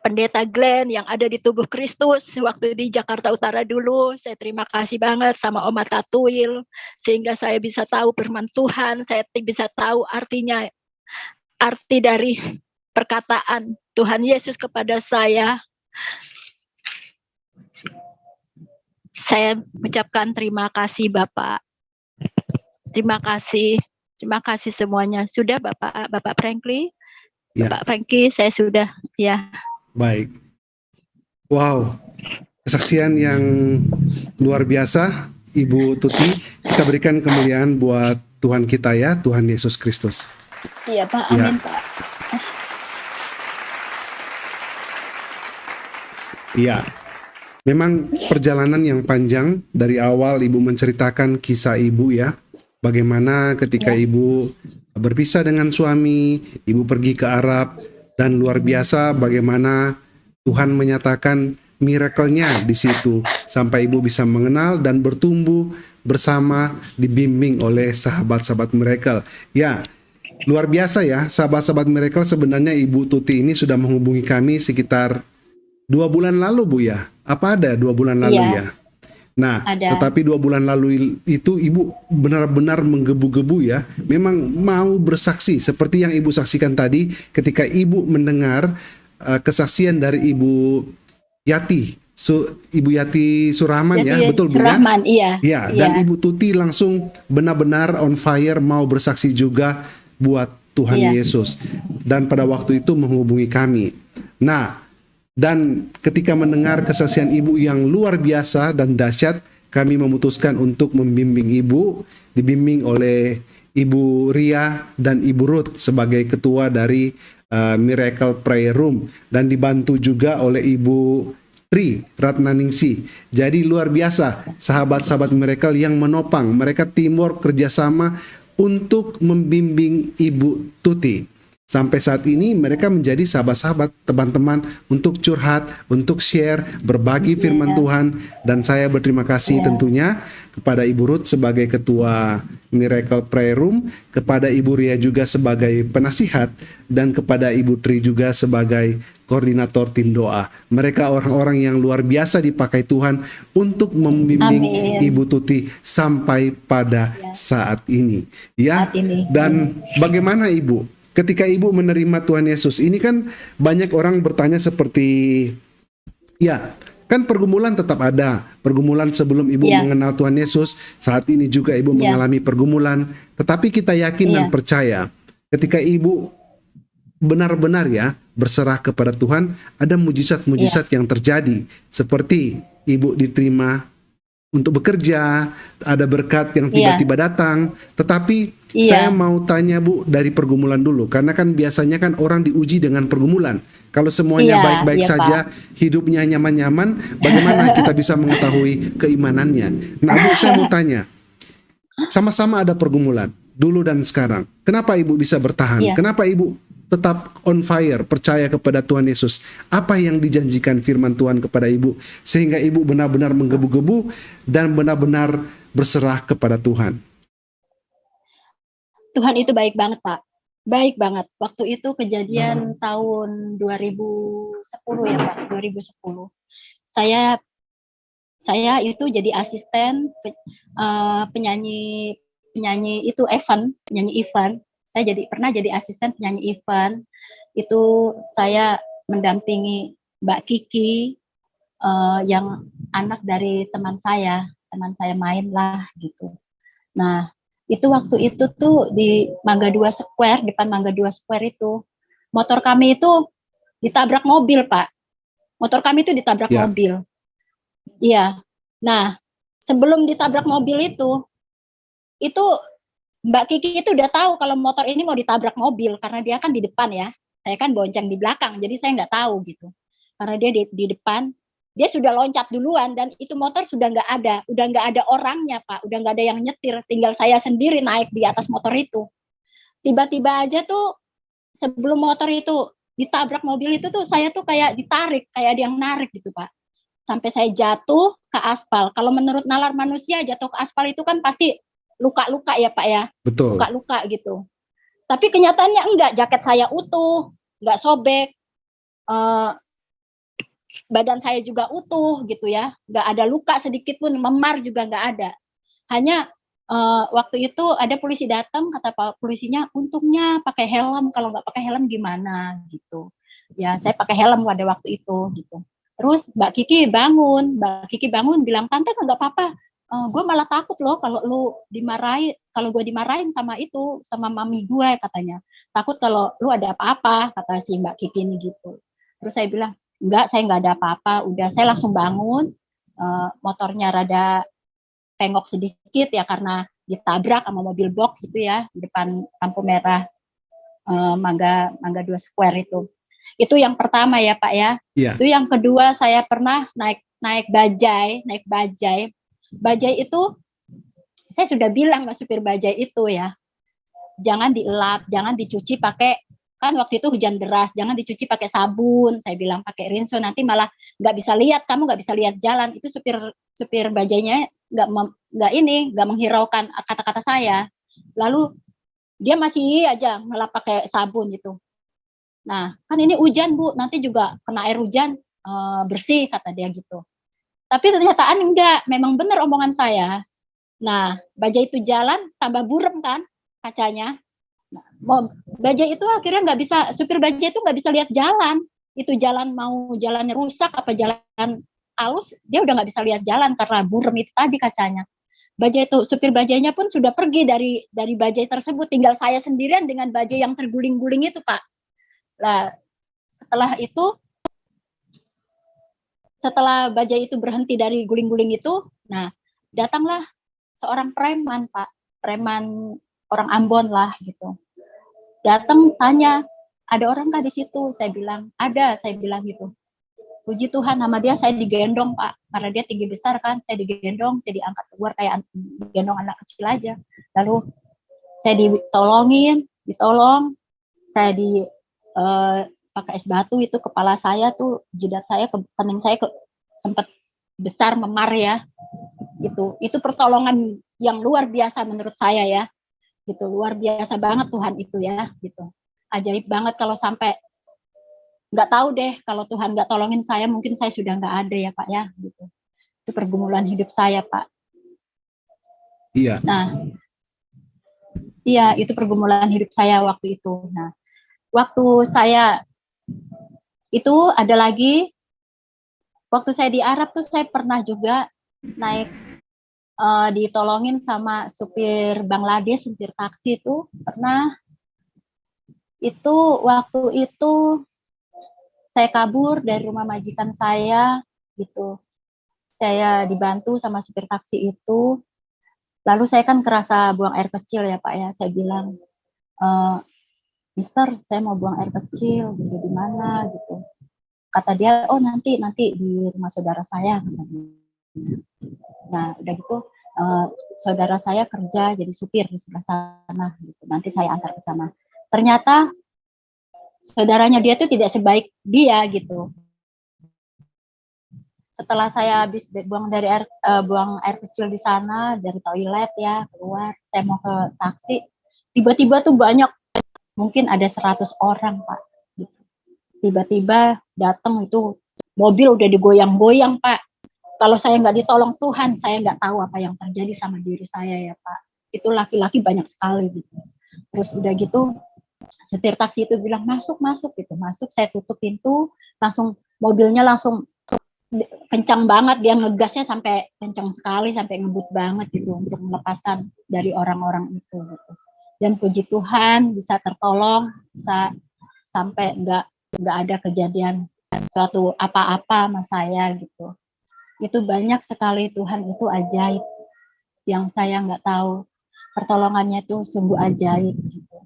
Pendeta Glenn yang ada di Tubuh Kristus waktu di Jakarta Utara dulu. Saya terima kasih banget sama Oma Tatuil, sehingga saya bisa tahu firman Tuhan, saya bisa tahu arti dari perkataan Tuhan Yesus kepada saya. Saya mengucapkan terima kasih Bapak. Terima kasih semuanya. Sudah Bapak Frankly? Ya. Bapak Franky, saya sudah ya. Baik. Wow, kesaksian yang luar biasa Ibu Tuti. Kita berikan kemuliaan buat Tuhan kita ya, Tuhan Yesus Kristus. Iya Pak, amin Pak. Iya. Memang perjalanan yang panjang. Dari awal Ibu menceritakan kisah Ibu ya, bagaimana ketika Ibu berpisah dengan suami, Ibu pergi ke Arab, dan luar biasa bagaimana Tuhan menyatakan miracle-nya di situ sampai Ibu bisa mengenal dan bertumbuh bersama, dibimbing oleh sahabat-sahabat miracle. Ya, luar biasa ya, sahabat-sahabat miracle. Sebenarnya Ibu Tuti ini sudah menghubungi kami sekitar 2 bulan lalu Bu ya. Apa ada 2 bulan lalu ya? Nah, tetapi 2 bulan lalu itu Ibu benar-benar menggebu-gebu ya. Memang mau bersaksi seperti yang Ibu saksikan tadi ketika Ibu mendengar kesaksian dari Ibu Yati, Ibu Yati Surahman ya, betul Bu ya? Iya, dan Ibu Tuti langsung benar-benar on fire mau bersaksi juga buat Tuhan Yesus. Dan pada waktu itu menghubungi kami. Nah, dan ketika mendengar kesaksian Ibu yang luar biasa dan dahsyat, kami memutuskan untuk membimbing Ibu, dibimbing oleh Ibu Ria dan Ibu Ruth sebagai ketua dari Miracle Prayer Room, dan dibantu juga oleh Ibu Tri Ratnaningsi. Jadi luar biasa sahabat-sahabat Miracle yang menopang, mereka teamwork kerjasama untuk membimbing Ibu Tuti. Sampai saat ini mereka menjadi sahabat-sahabat, teman-teman untuk curhat, untuk share, berbagi firman Tuhan. Dan saya berterima kasih tentunya kepada Ibu Ruth sebagai Ketua Miracle Prayer Room, kepada Ibu Ria juga sebagai penasihat, dan kepada Ibu Tri juga sebagai koordinator tim doa. Mereka orang-orang yang luar biasa dipakai Tuhan untuk membimbing Ibu Tuti sampai pada saat ini. Ya, dan bagaimana Ibu? Ketika Ibu menerima Tuhan Yesus, ini kan banyak orang bertanya seperti, ya, kan pergumulan tetap ada. Pergumulan sebelum Ibu mengenal Tuhan Yesus, saat ini juga Ibu mengalami pergumulan. Tetapi kita yakin dan percaya, ketika Ibu benar-benar ya berserah kepada Tuhan, ada mujizat-mujizat yang terjadi. Seperti Ibu diterima untuk bekerja, ada berkat yang tiba-tiba datang. Tetapi saya mau tanya Bu dari pergumulan dulu, karena kan biasanya kan orang diuji dengan pergumulan. Kalau semuanya baik-baik saja, hidupnya nyaman-nyaman, bagaimana kita bisa mengetahui keimanannya? Nah Bu, saya mau tanya, sama-sama ada pergumulan dulu dan sekarang. Kenapa Ibu bisa bertahan? Kenapa Ibu tetap on fire, percaya kepada Tuhan Yesus? Apa yang dijanjikan firman Tuhan kepada Ibu sehingga Ibu benar-benar menggebu-gebu dan benar-benar berserah kepada Tuhan? Tuhan itu baik banget, Pak. Baik banget. Waktu itu kejadian tahun 2010 ya, Pak. 2010. Saya itu jadi asisten penyanyi itu penyanyi event. Saya pernah jadi asisten penyanyi event. Itu saya mendampingi Mbak Kiki yang anak dari teman saya main lah gitu. Nah, itu waktu itu tuh di Mangga 2 Square, depan Mangga 2 Square itu, motor kami itu ditabrak mobil, Pak. Motor kami itu ditabrak mobil. Iya. Nah, sebelum ditabrak mobil itu Mbak Kiki itu udah tahu kalau motor ini mau ditabrak mobil, karena dia kan di depan ya. Saya kan bonceng di belakang, jadi saya nggak tahu gitu. Karena dia di depan, dia sudah loncat duluan dan itu motor sudah nggak ada orangnya Pak, udah nggak ada yang nyetir, tinggal saya sendiri naik di atas motor itu. Tiba-tiba aja tuh sebelum motor itu ditabrak mobil itu tuh saya tuh kayak ditarik, kayak ada yang narik gitu Pak. Sampai saya jatuh ke aspal. Kalau menurut nalar manusia jatuh ke aspal itu kan pasti luka-luka ya Pak ya. Betul. Luka-luka gitu. Tapi kenyataannya enggak, jaket saya utuh, nggak sobek. Badan saya juga utuh gitu ya, nggak ada luka sedikit pun, memar juga nggak ada. Hanya waktu itu ada polisi datang, kata Pak polisinya, untungnya pakai helm, kalau nggak pakai helm gimana gitu. Ya saya pakai helm pada waktu itu gitu. Terus Mbak Kiki bangun bilang, tante nggak apa-apa, gue malah takut loh kalau gue dimarahin sama mami gue katanya. Takut kalau lu ada apa-apa, kata si Mbak Kiki ini gitu. Terus saya bilang, enggak, saya nggak ada apa-apa. Udah, saya langsung bangun. Motornya rada pengok sedikit ya karena ditabrak sama mobil box gitu ya di depan lampu merah Mangga 2 Square itu. Itu yang pertama ya Pak ya. Itu yang kedua, saya pernah naik bajai. Bajai itu saya sudah bilang sama supir bajai itu ya, jangan dielap, jangan dicuci pakai, kan waktu itu hujan deras, jangan dicuci pakai sabun, saya bilang pakai rinso, nanti malah kamu nggak bisa lihat jalan. Itu supir bajainya nggak menghiraukan kata-kata saya. Lalu dia masih aja malah pakai sabun gitu. Nah, kan ini hujan Bu, nanti juga kena air hujan bersih, kata dia gitu. Tapi ternyata enggak, memang benar omongan saya. Nah, bajai itu jalan tambah burem kan kacanya. Nah, bajai itu akhirnya nggak bisa, supir bajai itu nggak bisa lihat jalan. Itu jalannya rusak apa jalan halus, dia udah nggak bisa lihat jalan karena burem itu tadi kacanya. Bajai itu, supir bajainya pun sudah pergi dari bajai tersebut, tinggal saya sendirian dengan bajai yang terguling-guling itu Pak. Nah, setelah bajai itu berhenti dari guling-guling itu, nah datanglah seorang preman Pak, preman orang Ambon lah gitu. Datang tanya, ada orang nggak di situ? Saya bilang, ada, saya bilang gitu. Puji Tuhan, nama dia saya digendong Pak, karena dia tinggi besar kan, saya digendong, saya diangkat keluar kayak digendong anak kecil aja. Lalu saya ditolong, saya di pakai es batu itu kepala saya tuh, jidat saya, kening saya sempat besar memar ya. Itu pertolongan yang luar biasa menurut saya ya. Gitu, luar biasa banget Tuhan itu ya, gitu. Ajaib banget kalau sampai nggak tahu deh kalau Tuhan nggak tolongin saya, mungkin saya sudah nggak ada ya Pak ya, gitu. Itu pergumulan hidup saya Pak. Iya. Nah, iya itu pergumulan hidup saya waktu itu. Nah, waktu saya itu ada lagi, waktu saya di Arab tuh saya pernah juga naik ditolongin sama supir Bangladesh, supir taksi itu pernah. Itu waktu itu saya kabur dari rumah majikan saya gitu. Saya dibantu sama supir taksi itu. Lalu saya kan kerasa buang air kecil ya Pak ya. Saya bilang, Mister, saya mau buang air kecil gitu, di mana gitu. Kata dia, oh nanti di rumah saudara saya. Nah udah gitu saudara saya kerja jadi supir di sebelah sana gitu. Nanti saya antar ke sana. Ternyata saudaranya dia tuh tidak sebaik dia gitu. Setelah saya habis buang air kecil di sana dari toilet ya, keluar, saya mau ke taksi, tiba-tiba tuh banyak, mungkin ada 100 orang Pak. Gitu. Tiba-tiba datang itu mobil udah digoyang-goyang Pak. Kalau saya nggak ditolong Tuhan, saya nggak tahu apa yang terjadi sama diri saya ya Pak. Itu laki-laki banyak sekali gitu. Terus udah gitu supir taksi itu bilang masuk gitu, masuk, saya tutup pintu, langsung mobilnya langsung kencang banget, dia ngegasnya sampai kencang sekali, sampai ngebut banget gitu untuk melepaskan dari orang-orang itu gitu. Dan puji Tuhan bisa tertolong, bisa sampai nggak ada kejadian suatu apa-apa sama saya gitu. Itu banyak sekali, Tuhan itu ajaib yang saya nggak tahu, pertolongannya itu sungguh ajaib gitu.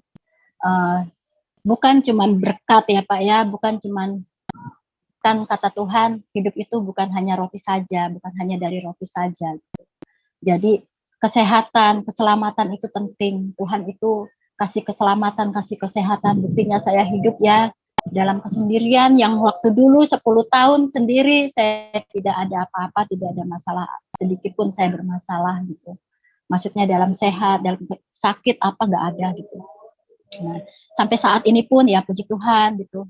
Bukan cuman berkat ya Pak ya, bukan cuman, kan kata Tuhan hidup itu bukan hanya roti saja, bukan hanya dari roti saja. Jadi kesehatan, keselamatan itu penting. Tuhan itu kasih keselamatan, kasih kesehatan. Buktinya saya hidup ya dalam kesendirian yang waktu dulu 10 tahun sendiri saya tidak ada apa-apa, tidak ada masalah sedikit pun saya bermasalah gitu. Maksudnya dalam sehat, dalam sakit apa nggak ada gitu. Nah, sampai saat ini pun ya puji Tuhan gitu,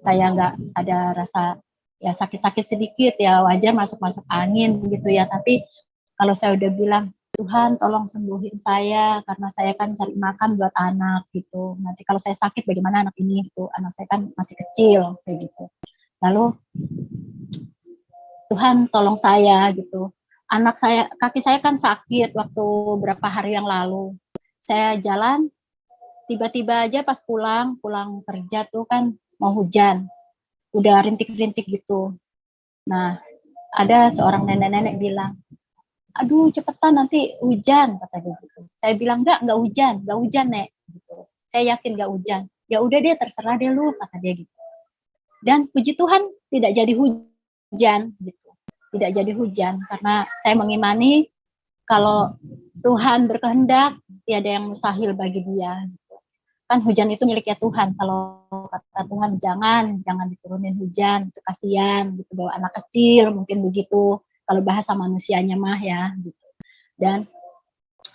saya nggak ada rasa ya sakit-sakit sedikit ya, wajar masuk-masuk angin gitu ya, tapi kalau saya udah bilang Tuhan tolong sembuhin saya karena saya kan cari makan buat anak gitu, nanti kalau saya sakit bagaimana anak ini gitu, anak saya kan masih kecil saya gitu. Lalu Tuhan tolong saya gitu, anak saya, kaki saya kan sakit waktu berapa hari yang lalu, saya jalan tiba-tiba aja pas pulang kerja tuh kan mau hujan, udah rintik-rintik gitu. Nah, ada seorang nenek-nenek bilang, aduh cepetan nanti hujan, kata dia gitu. Saya bilang, enggak hujan Nek. Gitu. Saya yakin enggak hujan. Ya udah deh, terserah deh lu, kata dia gitu. Dan puji Tuhan tidak jadi hujan gitu. Tidak jadi hujan karena saya mengimani kalau Tuhan berkehendak tiada yang mustahil bagi dia. Kan hujan itu miliknya Tuhan. Kalau kata Tuhan jangan diturunin hujan, itu kasihan gitu, bawa anak kecil mungkin begitu kalau bahasa manusianya mah ya gitu. Dan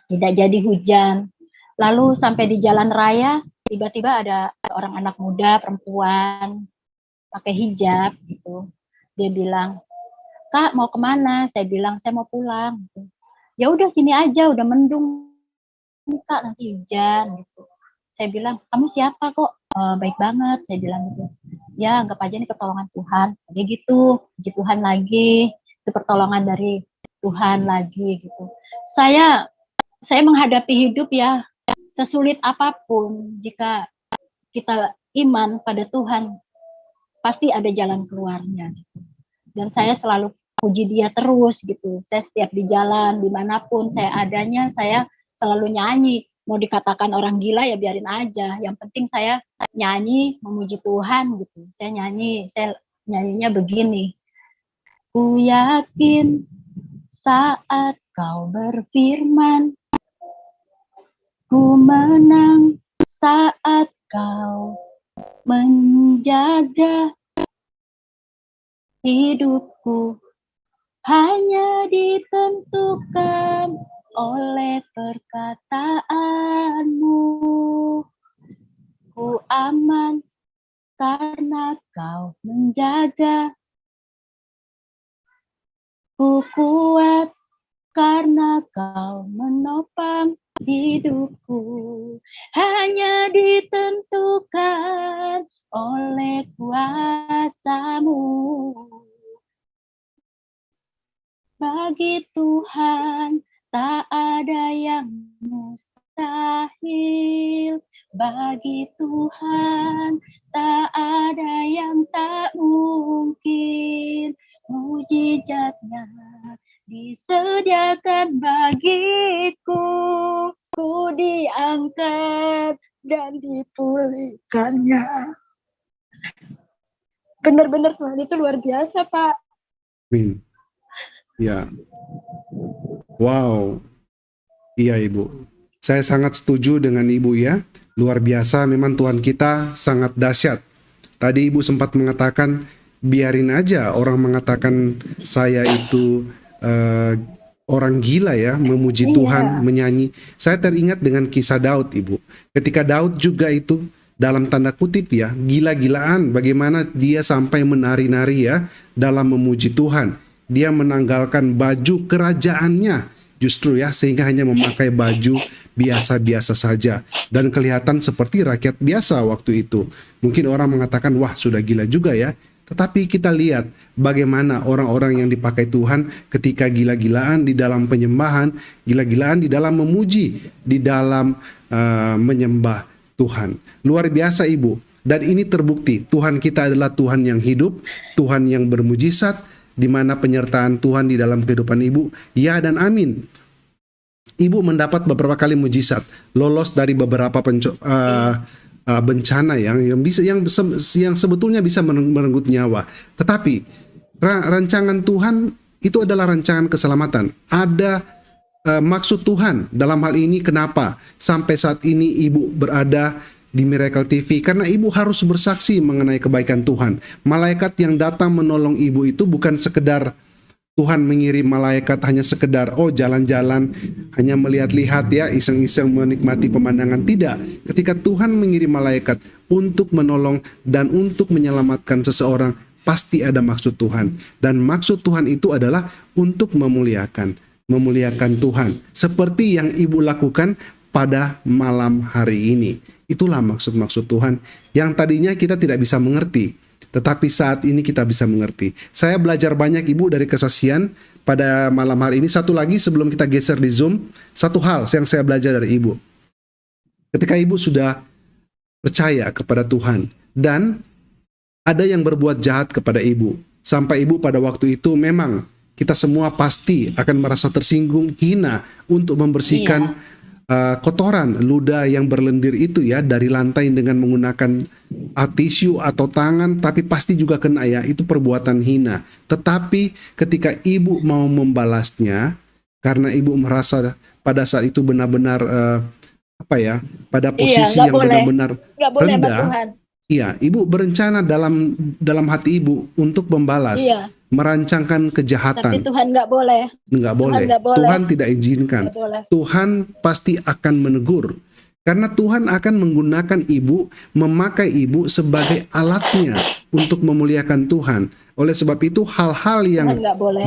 tidak jadi hujan. Lalu sampai di jalan raya tiba-tiba ada seorang anak muda perempuan pakai hijab gitu. Dia bilang, "Kak, mau kemana?" Saya bilang, "Saya mau pulang." Gitu. Ya udah sini aja, udah mendung Kak, nanti hujan gitu. Saya bilang, kamu siapa kok baik banget, saya bilang gitu. Ya anggap aja ini pertolongan Tuhan. Dia gitu, puji Tuhan lagi, itu pertolongan dari Tuhan lagi gitu. Saya menghadapi hidup ya sesulit apapun, jika kita iman pada Tuhan, pasti ada jalan keluarnya. Gitu. Dan saya selalu puji Dia terus gitu. Saya setiap di jalan, dimanapun saya adanya, saya selalu nyanyi. Mau dikatakan orang gila ya biarin aja. Yang penting saya nyanyi memuji Tuhan gitu. Saya nyanyinya begini. Ku yakin saat kau berfirman, ku menang saat Kau menjaga hidupku hanya ditentukan oleh perkataanmu. Ku aman karena kau menjaga. Ku kuat karena kau menopang hidupku. Hanya ditentukan oleh kuasa-Mu. Bagi Tuhan tak ada yang mustahil. Bagi Tuhan tak ada yang tak mungkin. Mujizatnya disediakan bagiku. Ku diangkat dan dipulihkannya. Benar-benar Tuhan itu luar biasa, Pak. Amin. Ya. Wow. Iya, Ibu. Saya sangat setuju dengan Ibu ya. Luar biasa, memang Tuhan kita sangat dahsyat. Tadi Ibu sempat mengatakan, biarin aja orang mengatakan saya itu orang gila ya, memuji Tuhan, menyanyi. Saya teringat dengan kisah Daud, Ibu. Ketika Daud juga itu, dalam tanda kutip ya, gila-gilaan bagaimana dia sampai menari-nari ya, dalam memuji Tuhan. Dia menanggalkan baju kerajaannya justru ya, sehingga hanya memakai baju biasa-biasa saja dan kelihatan seperti rakyat biasa waktu itu. Mungkin orang mengatakan wah sudah gila juga ya, tetapi kita lihat bagaimana orang-orang yang dipakai Tuhan ketika gila-gilaan di dalam penyembahan, gila-gilaan di dalam memuji, di dalam menyembah Tuhan. Luar biasa Ibu, dan ini terbukti Tuhan kita adalah Tuhan yang hidup, Tuhan yang bermujizat, di mana penyertaan Tuhan di dalam kehidupan Ibu, ya dan amin. Ibu mendapat beberapa kali mujizat, lolos dari beberapa bencana yang sebetulnya bisa merenggut nyawa. Tetapi rancangan Tuhan itu adalah rancangan keselamatan. Ada maksud Tuhan dalam hal ini. Kenapa sampai saat ini Ibu berada di Miracle TV? Karena Ibu harus bersaksi mengenai kebaikan Tuhan. Malaikat yang datang menolong Ibu itu bukan sekedar Tuhan mengirim malaikat hanya sekedar jalan-jalan, hanya melihat-lihat ya, iseng-iseng menikmati pemandangan. Tidak. Ketika Tuhan mengirim malaikat untuk menolong dan untuk menyelamatkan seseorang, pasti ada maksud Tuhan. Dan maksud Tuhan itu adalah untuk memuliakan Tuhan. Seperti yang Ibu lakukan pada malam hari ini. Itulah maksud-maksud Tuhan yang tadinya kita tidak bisa mengerti, tetapi saat ini kita bisa mengerti. Saya belajar banyak Ibu dari kesaksian pada malam hari ini. Satu lagi sebelum kita geser di Zoom, satu hal yang saya belajar dari Ibu. Ketika Ibu sudah percaya kepada Tuhan dan ada yang berbuat jahat kepada Ibu, sampai Ibu pada waktu itu memang kita semua pasti akan merasa tersinggung, hina untuk membersihkan kotoran ludah yang berlendir itu ya dari lantai dengan menggunakan tisu atau tangan, tapi pasti juga kena ya, itu perbuatan hina. Tetapi ketika Ibu mau membalasnya, karena Ibu merasa pada saat itu benar-benar pada posisi yang benar-benar rendah, iya, Ibu berencana dalam hati Ibu untuk membalas. Merancangkan kejahatan. Tapi Tuhan nggak boleh. Tuhan tidak izinkan. Tuhan pasti akan menegur. Karena Tuhan akan menggunakan Ibu, memakai Ibu sebagai alatnya untuk memuliakan Tuhan. Oleh sebab itu hal-hal yang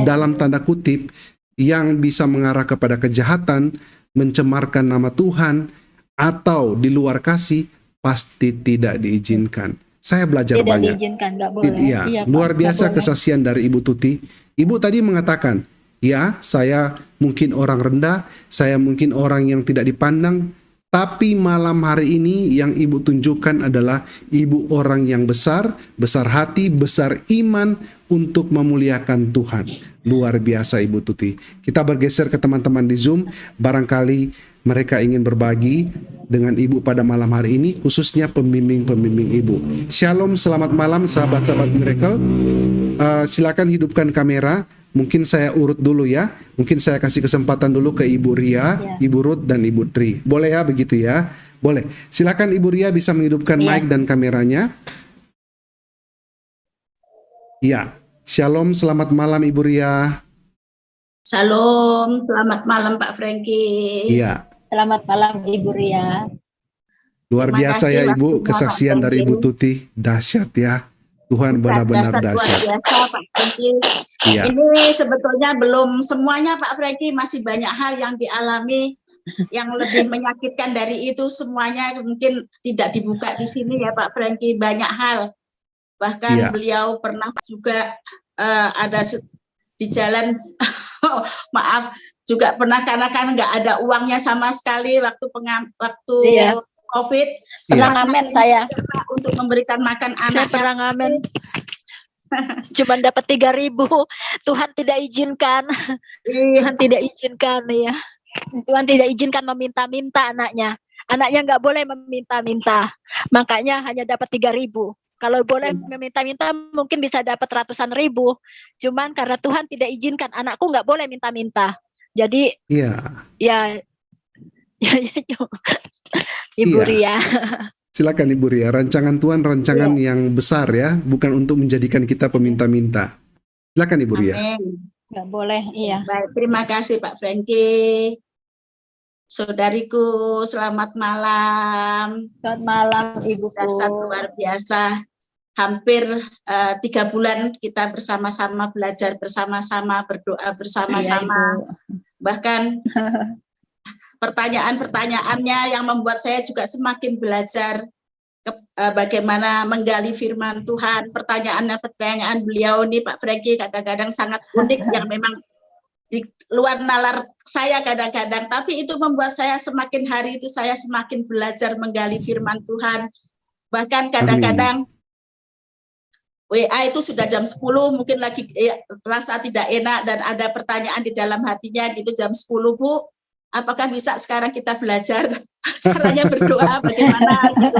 dalam tanda kutip yang bisa mengarah kepada kejahatan, mencemarkan nama Tuhan, atau di luar kasih, pasti tidak diizinkan. Saya belajar banyak. Diizinkan, nggak boleh. Iya, luar biasa kesaksian dari Ibu Tuti. Ibu tadi mengatakan, ya saya mungkin orang rendah, saya mungkin orang yang tidak dipandang, tapi malam hari ini yang Ibu tunjukkan adalah Ibu orang yang besar hati, besar iman untuk memuliakan Tuhan. Luar biasa Ibu Tuti. Kita bergeser ke teman-teman di Zoom, barangkali mereka ingin berbagi dengan Ibu pada malam hari ini, khususnya pembimbing-pembimbing Ibu. Shalom, selamat malam sahabat-sahabat Miracle. Silakan hidupkan kamera. Mungkin saya urut dulu ya. Mungkin saya kasih kesempatan dulu ke Ibu Ria, Ibu Ruth, dan Ibu Tri. Boleh ya begitu ya? boleh. Silakan Ibu Ria bisa menghidupkan Iya. mic dan kameranya. Iya. Shalom, selamat malam Ibu Ria. Shalom, selamat malam Pak Franky. Iya. Selamat malam Ibu Ria. Luar Terima biasa kasih ya Ibu, waktunya, kesaksian Pak dari Ibu Franky. Tuti. Dahsyat ya. Tuhan benar-benar Luar dahsyat. biasa Pak Franky. Iya. Ini sebetulnya belum semuanya Pak Franky, masih banyak hal yang dialami yang lebih menyakitkan dari itu, semuanya mungkin tidak dibuka di sini ya Pak Franky, banyak hal. Bahkan Iya. beliau pernah juga ada di jalan maaf juga pernah karena kan nggak ada uangnya sama sekali waktu Iya. COVID. Pernah Iya. ngamen saya. Untuk memberikan makan Saya anak. pernah ngamen. Cuman dapat 3.000. Tuhan tidak izinkan. Tuhan tidak izinkan ya. Tuhan tidak izinkan meminta-minta anaknya. Anaknya nggak boleh meminta-minta. Makanya hanya dapat 3.000. Kalau boleh meminta-minta mungkin bisa dapat ratusan ribu. Cuman karena Tuhan tidak izinkan, anakku nggak boleh minta-minta. Jadi Iya. ya Ibu Iya. Ria. Silakan Ibu Ria. Rancangan Tuhan rancangan yang besar ya, bukan untuk menjadikan kita peminta-minta. Silakan Ibu Ria. Amin. Nggak boleh, iya. Baik, terima kasih Pak Franky. Saudariku, selamat malam. Selamat malam Ibuku. Dasar luar biasa. Hampir 3 bulan kita bersama-sama belajar bersama-sama, berdoa bersama-sama. Iya, Ibu. Bahkan pertanyaan-pertanyaannya yang membuat saya juga semakin belajar bagaimana menggali firman Tuhan. Pertanyaan beliau nih Pak Franky kadang-kadang sangat unik yang memang di luar nalar saya kadang-kadang, tapi itu membuat saya semakin hari itu saya semakin belajar menggali firman Tuhan. Bahkan kadang-kadang WA itu sudah jam 10 mungkin lagi rasa tidak enak dan ada pertanyaan di dalam hatinya gitu jam 10, Bu, apakah bisa sekarang kita belajar caranya berdoa bagaimana gitu.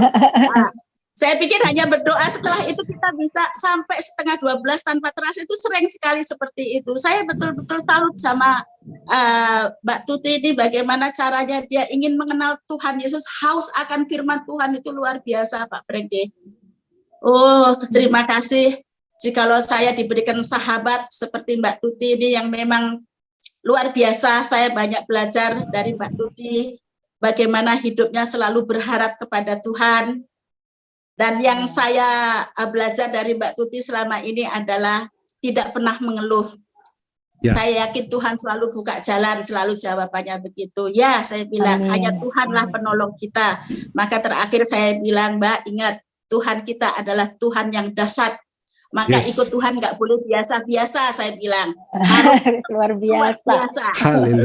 Nah, saya pikir hanya berdoa, setelah itu kita bisa sampai setengah 12 tanpa terasa, itu sering sekali seperti itu. Saya betul-betul salut sama Mbak Tuti ini, bagaimana caranya dia ingin mengenal Tuhan Yesus, haus akan firman Tuhan, itu luar biasa Pak Franky. Oh, terima kasih. Jikalau saya diberikan sahabat seperti Mbak Tuti ini yang memang luar biasa, saya banyak belajar dari Mbak Tuti, bagaimana hidupnya selalu berharap kepada Tuhan. Dan yang saya belajar dari Mbak Tuti selama ini adalah tidak pernah mengeluh. Ya. Saya yakin Tuhan selalu buka jalan, selalu jawabannya begitu. Ya, saya bilang, hanya Tuhanlah penolong kita. Maka terakhir saya bilang, Mbak, ingat, Tuhan kita adalah Tuhan yang dahsyat. Maka ikut Tuhan nggak boleh biasa-biasa, saya bilang. Harus luar biasa.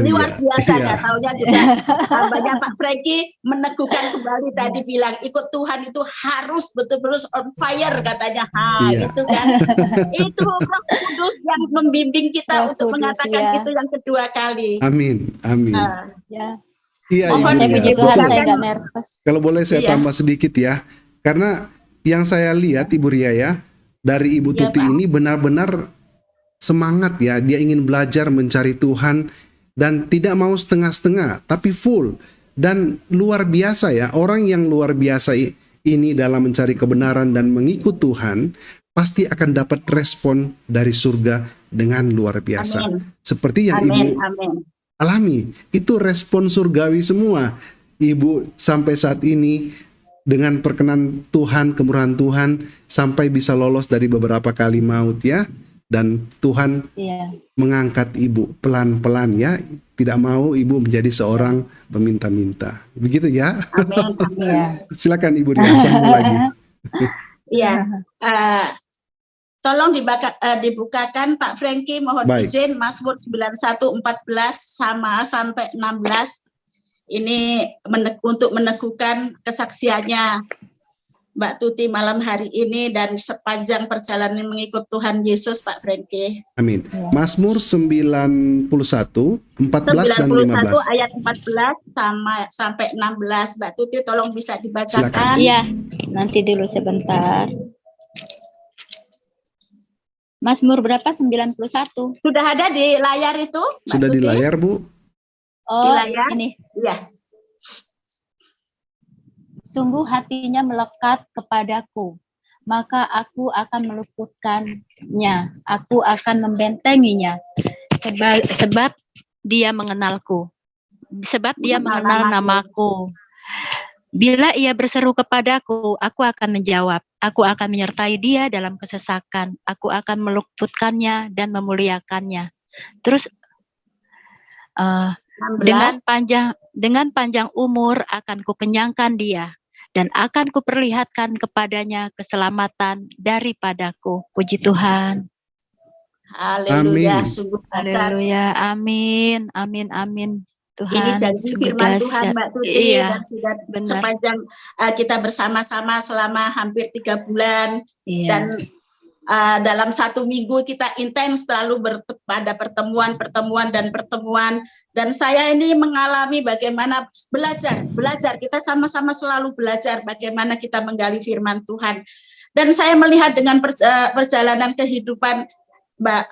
Luar biasa, nggak taunya juga. Banyak Pak Franky meneguhkan kembali tadi bilang, ikut Tuhan itu harus betul-betul on fire katanya. Gitu kan. Itu Roh Kudus yang membimbing kita untuk mengatakan itu yang kedua kali. Amin, amin. Iya, mohon saya puji Tuhan, saya nggak nervous. Kalau boleh saya tambah sedikit ya. Karena yang saya lihat Ibu Ria ya, dari Ibu Tuti ini benar-benar semangat ya, dia ingin belajar mencari Tuhan dan tidak mau setengah-setengah, tapi full. Dan luar biasa ya, orang yang luar biasa ini dalam mencari kebenaran dan mengikut Tuhan, pasti akan dapat respon dari surga dengan luar biasa. Seperti yang Ibu alami, itu respon surgawi semua. Ibu sampai saat ini dengan perkenan Tuhan, kemurahan Tuhan, sampai bisa lolos dari beberapa kali maut ya. Dan Tuhan mengangkat Ibu pelan-pelan ya. Tidak mau Ibu menjadi seorang peminta-minta. Begitu ya. Amin. Silakan Ibu Ria, sambung lagi. Iya. Tolong dibukakan Pak Franky, mohon izin, Mazmur 91:14 sama sampai 16. Ini untuk meneguhkan kesaksiannya Mbak Tuti malam hari ini dan sepanjang perjalanan mengikut Tuhan Yesus, Pak Franky. Amin. Mazmur 91, 14 dan 15. Ayat 14 sampai 16. Mbak Tuti tolong bisa dibacakan. Iya, nanti dulu sebentar. Mazmur berapa? 91. Sudah ada di layar itu, Mbak Sudah Tuti? Di layar, Bu. Oh, ini. Iya. Sungguh hatinya melekat kepadaku, maka aku akan meluputkannya, aku akan membentenginya, sebab dia mengenalku, sebab dia mengenal namaku. Bila ia berseru kepadaku, aku akan menjawab. Aku akan menyertai dia dalam kesesakan. Aku akan meluputkannya dan memuliakannya. Terus dengan panjang umur akan kukenyangkan dia, dan akan kuperlihatkan kepadanya keselamatan daripadaku. Puji Tuhan. Haleluya, sungguh dahsyat. Haleluya, amin, amin, amin. Tuhan, ini janji firman Tuhan, Mbak Tuti, dan sudah sepanjang kita bersama-sama selama hampir 3 bulan, dan dalam 1 minggu kita intens selalu pada pertemuan, dan saya ini mengalami bagaimana belajar, kita sama-sama selalu belajar bagaimana kita menggali firman Tuhan. Dan saya melihat dengan perjalanan kehidupan Mbak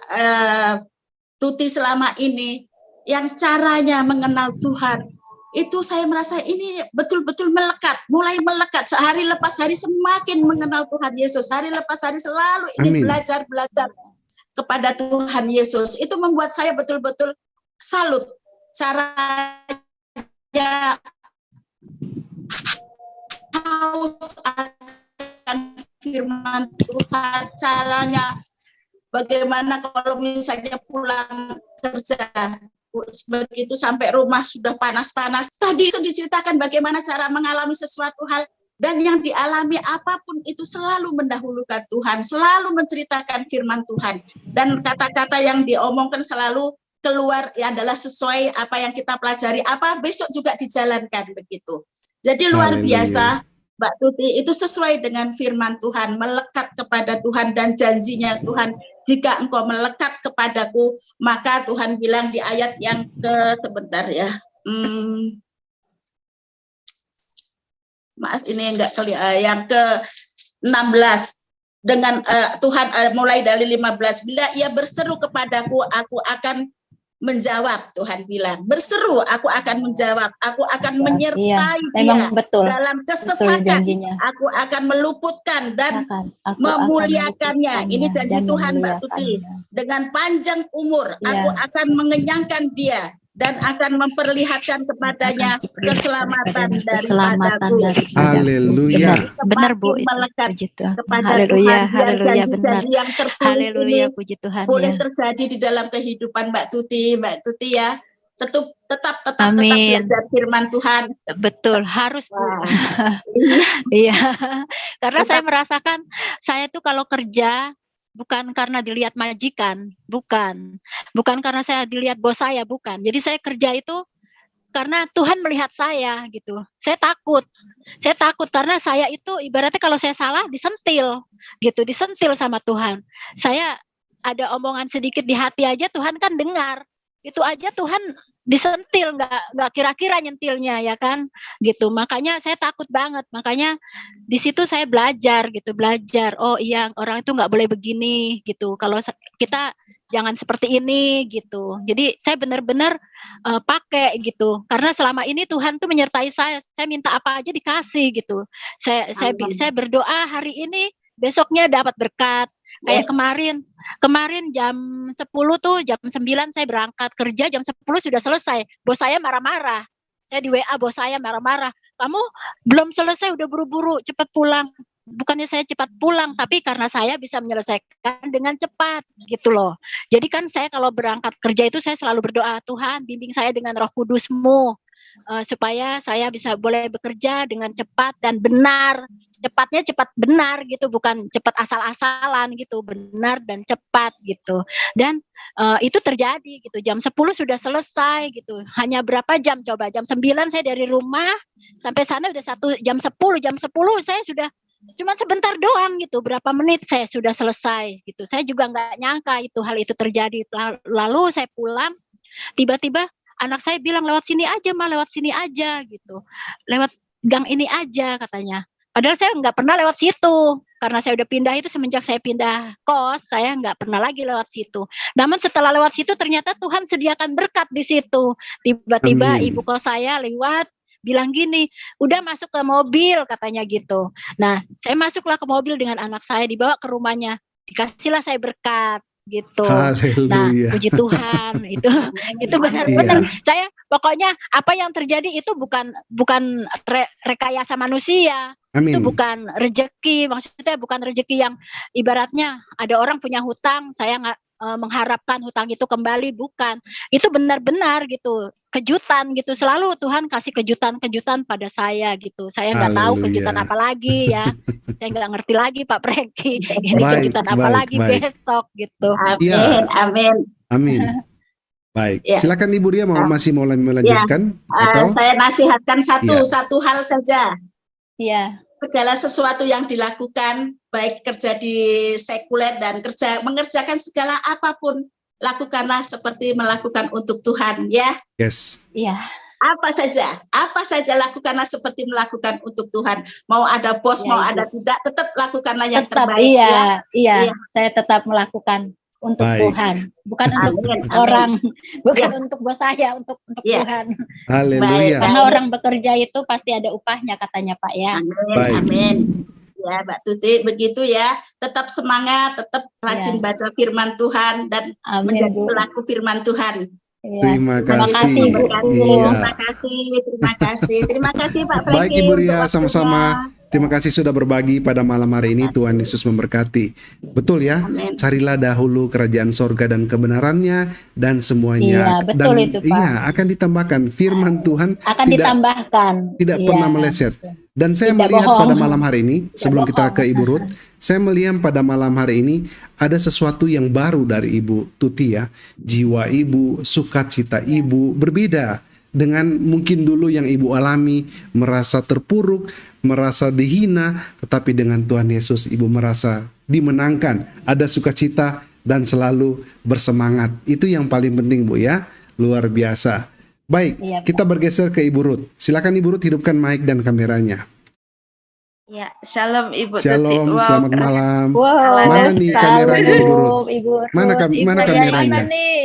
Tuti selama ini, yang caranya mengenal Tuhan, itu saya merasa ini betul-betul melekat, mulai melekat, sehari lepas hari semakin mengenal Tuhan Yesus, hari lepas hari selalu ini belajar kepada Tuhan Yesus. Itu membuat saya betul-betul salut caranya haus akan firman Tuhan, caranya bagaimana kalau misalnya pulang kerja begitu sampai rumah sudah panas-panas. Tadi sudah diceritakan bagaimana cara mengalami sesuatu hal, dan yang dialami apapun itu selalu mendahulukan Tuhan, selalu menceritakan firman Tuhan, dan kata-kata yang diomongkan selalu keluar adalah sesuai apa yang kita pelajari, apa besok juga dijalankan begitu. Jadi luar biasa Mbak Tuti, itu sesuai dengan firman Tuhan, melekat kepada Tuhan dan janjinya Tuhan. Jika engkau melekat kepadaku, maka Tuhan bilang di ayat yang sebentar ya. Maaf ini enggak yang ke-16. Dengan Tuhan mulai dari 15, bila ia berseru kepadaku, aku akan menjawab. Tuhan bilang, berseru, aku akan menjawab, aku akan menyertai dia dalam kesesakan, aku akan meluputkan dan memuliakannya. Ini janji Tuhan, Mbak Tuti. Dengan panjang umur, aku akan mengenyangkan dia dan akan memperlihatkan kepadanya keselamatan daripadaku. Haleluya. Benar Bu, melekat kepada haleluya, Tuhan. haleluya, benar. Yang haleluya, puji Tuhan. Boleh terjadi di dalam kehidupan Mbak Tuti ya. Tetap belajar firman Tuhan. Betul, harus Bu. Iya. Karena saya merasakan saya tuh kalau kerja bukan karena dilihat majikan, bukan karena saya dilihat bos saya, bukan. Jadi saya kerja itu karena Tuhan melihat saya gitu. Saya takut karena saya itu ibaratnya kalau saya salah disentil sama Tuhan. Saya ada omongan sedikit di hati aja Tuhan kan dengar. Itu aja Tuhan disentil, nggak kira-kira nyentilnya ya kan gitu. Makanya saya takut banget, makanya di situ saya belajar oh iya orang itu nggak boleh begini gitu, kalau kita jangan seperti ini gitu. Jadi saya benar-benar pakai gitu, karena selama ini Tuhan tuh menyertai saya minta apa aja dikasih gitu. Saya berdoa hari ini besoknya dapat berkat. Kayak kemarin jam 10 tuh, jam 9 saya berangkat kerja, jam 10 sudah selesai. Bos saya marah-marah. Saya di WA bos saya marah-marah. Kamu belum selesai udah buru-buru, cepat pulang. Bukannya saya cepat pulang, tapi karena saya bisa menyelesaikan dengan cepat gitu loh. Jadi kan saya kalau berangkat kerja itu saya selalu berdoa, Tuhan bimbing saya dengan Roh Kudus-Mu. Supaya saya bisa boleh bekerja dengan cepat dan benar. Cepatnya cepat benar gitu, bukan cepat asal-asalan gitu, benar dan cepat gitu. Dan itu terjadi gitu, jam 10 sudah selesai gitu. Hanya berapa jam coba, jam 9 saya dari rumah sampai sana udah jam 10 saya sudah cuma sebentar doang gitu, berapa menit saya sudah selesai gitu. Saya juga nggak nyangka hal itu terjadi. Lalu saya pulang, tiba-tiba anak saya bilang lewat sini aja gitu, lewat gang ini aja katanya. Padahal saya nggak pernah lewat situ, karena saya udah pindah itu semenjak saya pindah kos, saya nggak pernah lagi lewat situ. Namun setelah lewat situ ternyata Tuhan sediakan berkat di situ. Tiba-tiba ibu kos saya lewat bilang gini, udah masuk ke mobil katanya gitu. Nah, saya masuklah ke mobil dengan anak saya, dibawa ke rumahnya, dikasihlah saya berkat gitu. Nah, Haleluya. puji Tuhan itu Iya. benar-benar saya pokoknya apa yang terjadi itu bukan rekayasa manusia. Itu Amin. bukan rezeki, maksudnya bukan rezeki yang ibaratnya ada orang punya hutang, saya nggak mengharapkan hutang itu kembali, bukan. Itu benar-benar gitu, kejutan gitu. Selalu Tuhan kasih kejutan-kejutan pada saya gitu. Saya nggak tahu kejutan Haleluya. apa lagi ya. Saya nggak ngerti lagi Pak Franky. Ini Baik, kejutan apa baik, lagi baik. besok gitu. Iya. Amin. Amin. Baik. Ya. Silakan Ibu Ria masih mau melanjutkan atau Saya nasihatkan Iya. satu hal saja. Iya. Segala sesuatu yang dilakukan, baik kerja di sekuler dan mengerjakan segala apapun, lakukanlah seperti melakukan untuk Tuhan, ya. Yes. Iya. Apa saja lakukanlah seperti melakukan untuk Tuhan. Mau ada bos, Ya, mau Ibu. ada tidak, tetap lakukanlah yang Tetap terbaik. Ya. iya. Iya. Saya tetap melakukan untuk Baik. Tuhan, bukan untuk Amin. orang, bukan Ya. untuk bos saya, untuk Ya. Tuhan. Haleluya. Karena orang bekerja itu pasti ada upahnya katanya Pak ya. Amin. Baik. Amin. Ya, Mbak Tuti, begitu ya. Tetap semangat, tetap rajin baca firman Tuhan dan Amin, menjadi Bu. pelaku firman Tuhan. Iya. Terima Terima kasih. kasih, Bu. Iya. Terima kasih Pak Franky. Baik Ibu untuk Ria, waktunya. sama-sama. Terima kasih sudah berbagi pada malam hari ini. Tuhan Yesus memberkati. Betul ya? Amin. Carilah dahulu kerajaan sorga dan kebenarannya, dan semuanya. Iya, betul dan itu, Pak. iya, akan ditambahkan. Firman Tuhan Akan tidak ditambahkan. tidak Iya. pernah meleset. Dan saya Tidak melihat bohong. pada malam hari ini, sebelum kita bohong. ke Ibu Ruth, saya melihat pada malam hari ini ada sesuatu yang baru dari Ibu Tuti ya. Jiwa Ibu, sukacita Ibu berbeda dengan mungkin dulu yang Ibu alami, merasa terpuruk, merasa dihina, tetapi dengan Tuhan Yesus Ibu merasa dimenangkan, ada sukacita dan selalu bersemangat. Itu yang paling penting Bu ya, luar biasa. Baik, Iya, Pak. kita bergeser ke Ibu Ruth. Silakan Ibu Ruth hidupkan mic dan kameranya. Ya, shalom Ibu Tuti. Shalom, Wow, selamat keren. malam. Wow, Mana nih salam kameranya, Ibu Ruth? Ibu Ruth. Mana Ibu mana yang kameranya? mana nih?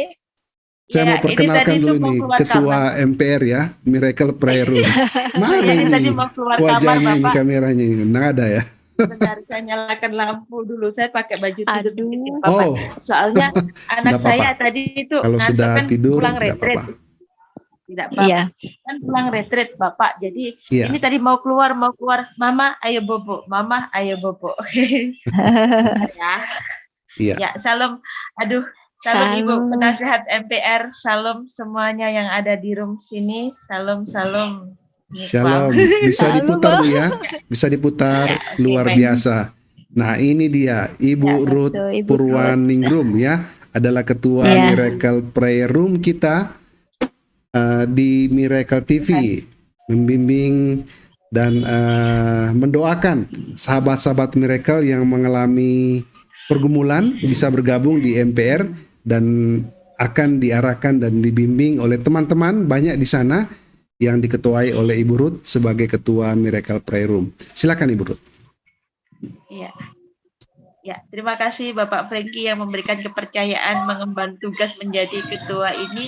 Saya Ya, mau ini perkenalkan tadi dulu tuh mau nih, keluar Ketua kamar. MPR ya, Miracle Prayer Room. Mana Ya, ini tadi ini mau keluar kamar, wajahnya ini, Bapak. kameranya ini? Nggak ada ya? Bentar, saya nyalakan lampu dulu. Saya pakai baju tidur Aduh. dikit, Bapak. Oh, Soalnya anak Nggak saya apa-apa. tadi itu Kalau ngantuk sudah kan tidur, pulang tidak retret. apa-apa. Tidak apa-apa. Iya. Kan pulang retret, Bapak. Jadi Iya. ini tadi mau keluar. Mama, ayo bobo. Mama, ayo bobo. Ya. Iya. Ya, salam. Aduh, salam Ibu Salam. penasihat MPR. Salam semuanya yang ada di room sini. Salam. Shalom. Wow. Bisa Shalom, diputar Bu ya? Bisa diputar, Oke, luar baik. biasa. Nah ini dia, Ibu Ruth betul, Ibu Purwaningrum ya, adalah Ketua Iya. Miracle Prayer Room kita di Miracle TV, membimbing dan mendoakan sahabat-sahabat Miracle yang mengalami pergumulan bisa bergabung di MPR dan akan diarahkan dan dibimbing oleh teman-teman banyak di sana yang diketuai oleh Ibu Ruth sebagai Ketua Miracle Prayer Room. Silakan Ibu Ruth. Ya. Ya, terima kasih Bapak Franky yang memberikan kepercayaan mengemban tugas menjadi ketua ini.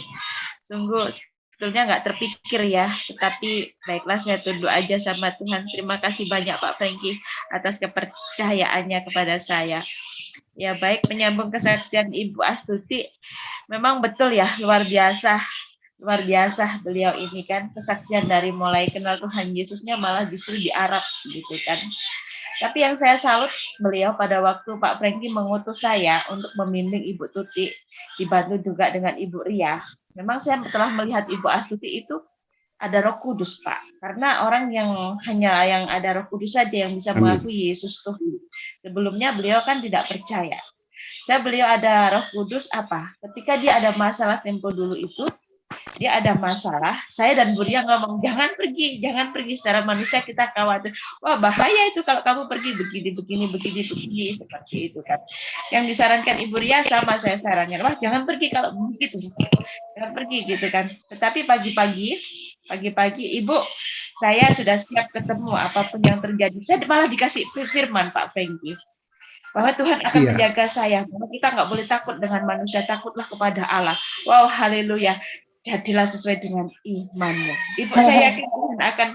Sungguh sebetulnya nggak terpikir ya, tetapi baiklah saya tunduk aja sama Tuhan. Terima kasih banyak Pak Franky atas kepercayaannya kepada saya. Ya baik, menyambung kesaksian Ibu Astuti, memang betul ya, luar biasa beliau ini kan, kesaksian dari mulai kenal Tuhan Yesusnya malah justru di Arab gitu kan. Tapi yang saya salut beliau pada waktu Pak Franky mengutus saya untuk membimbing Ibu Tuti, dibantu juga dengan Ibu Ria. Memang saya telah melihat Ibu Astuti itu ada Roh Kudus, Pak. Karena orang yang hanya yang ada Roh Kudus saja yang bisa Amin. mengakui Yesus Tuhan. Sebelumnya beliau kan tidak percaya. Beliau ada Roh Kudus apa? Ketika dia ada masalah tempo dulu itu, dia ada masalah, saya dan Bu Ria ngomong, jangan pergi secara manusia kita khawatir. Wah bahaya itu kalau kamu pergi begini, seperti itu kan. Yang disarankan Ibu Ria sama saya sarankan, wah jangan pergi kalau begitu, jangan pergi gitu kan. Tetapi pagi-pagi Ibu, saya sudah siap ketemu apapun yang terjadi. Saya malah dikasih firman Pak Franky, bahwa Tuhan akan Iya. menjaga saya, bahwa kita nggak boleh takut dengan manusia, takutlah kepada Allah. Wow, haleluya. jadilah sesuai dengan imanmu. Ibu, saya yakin Tuhan akan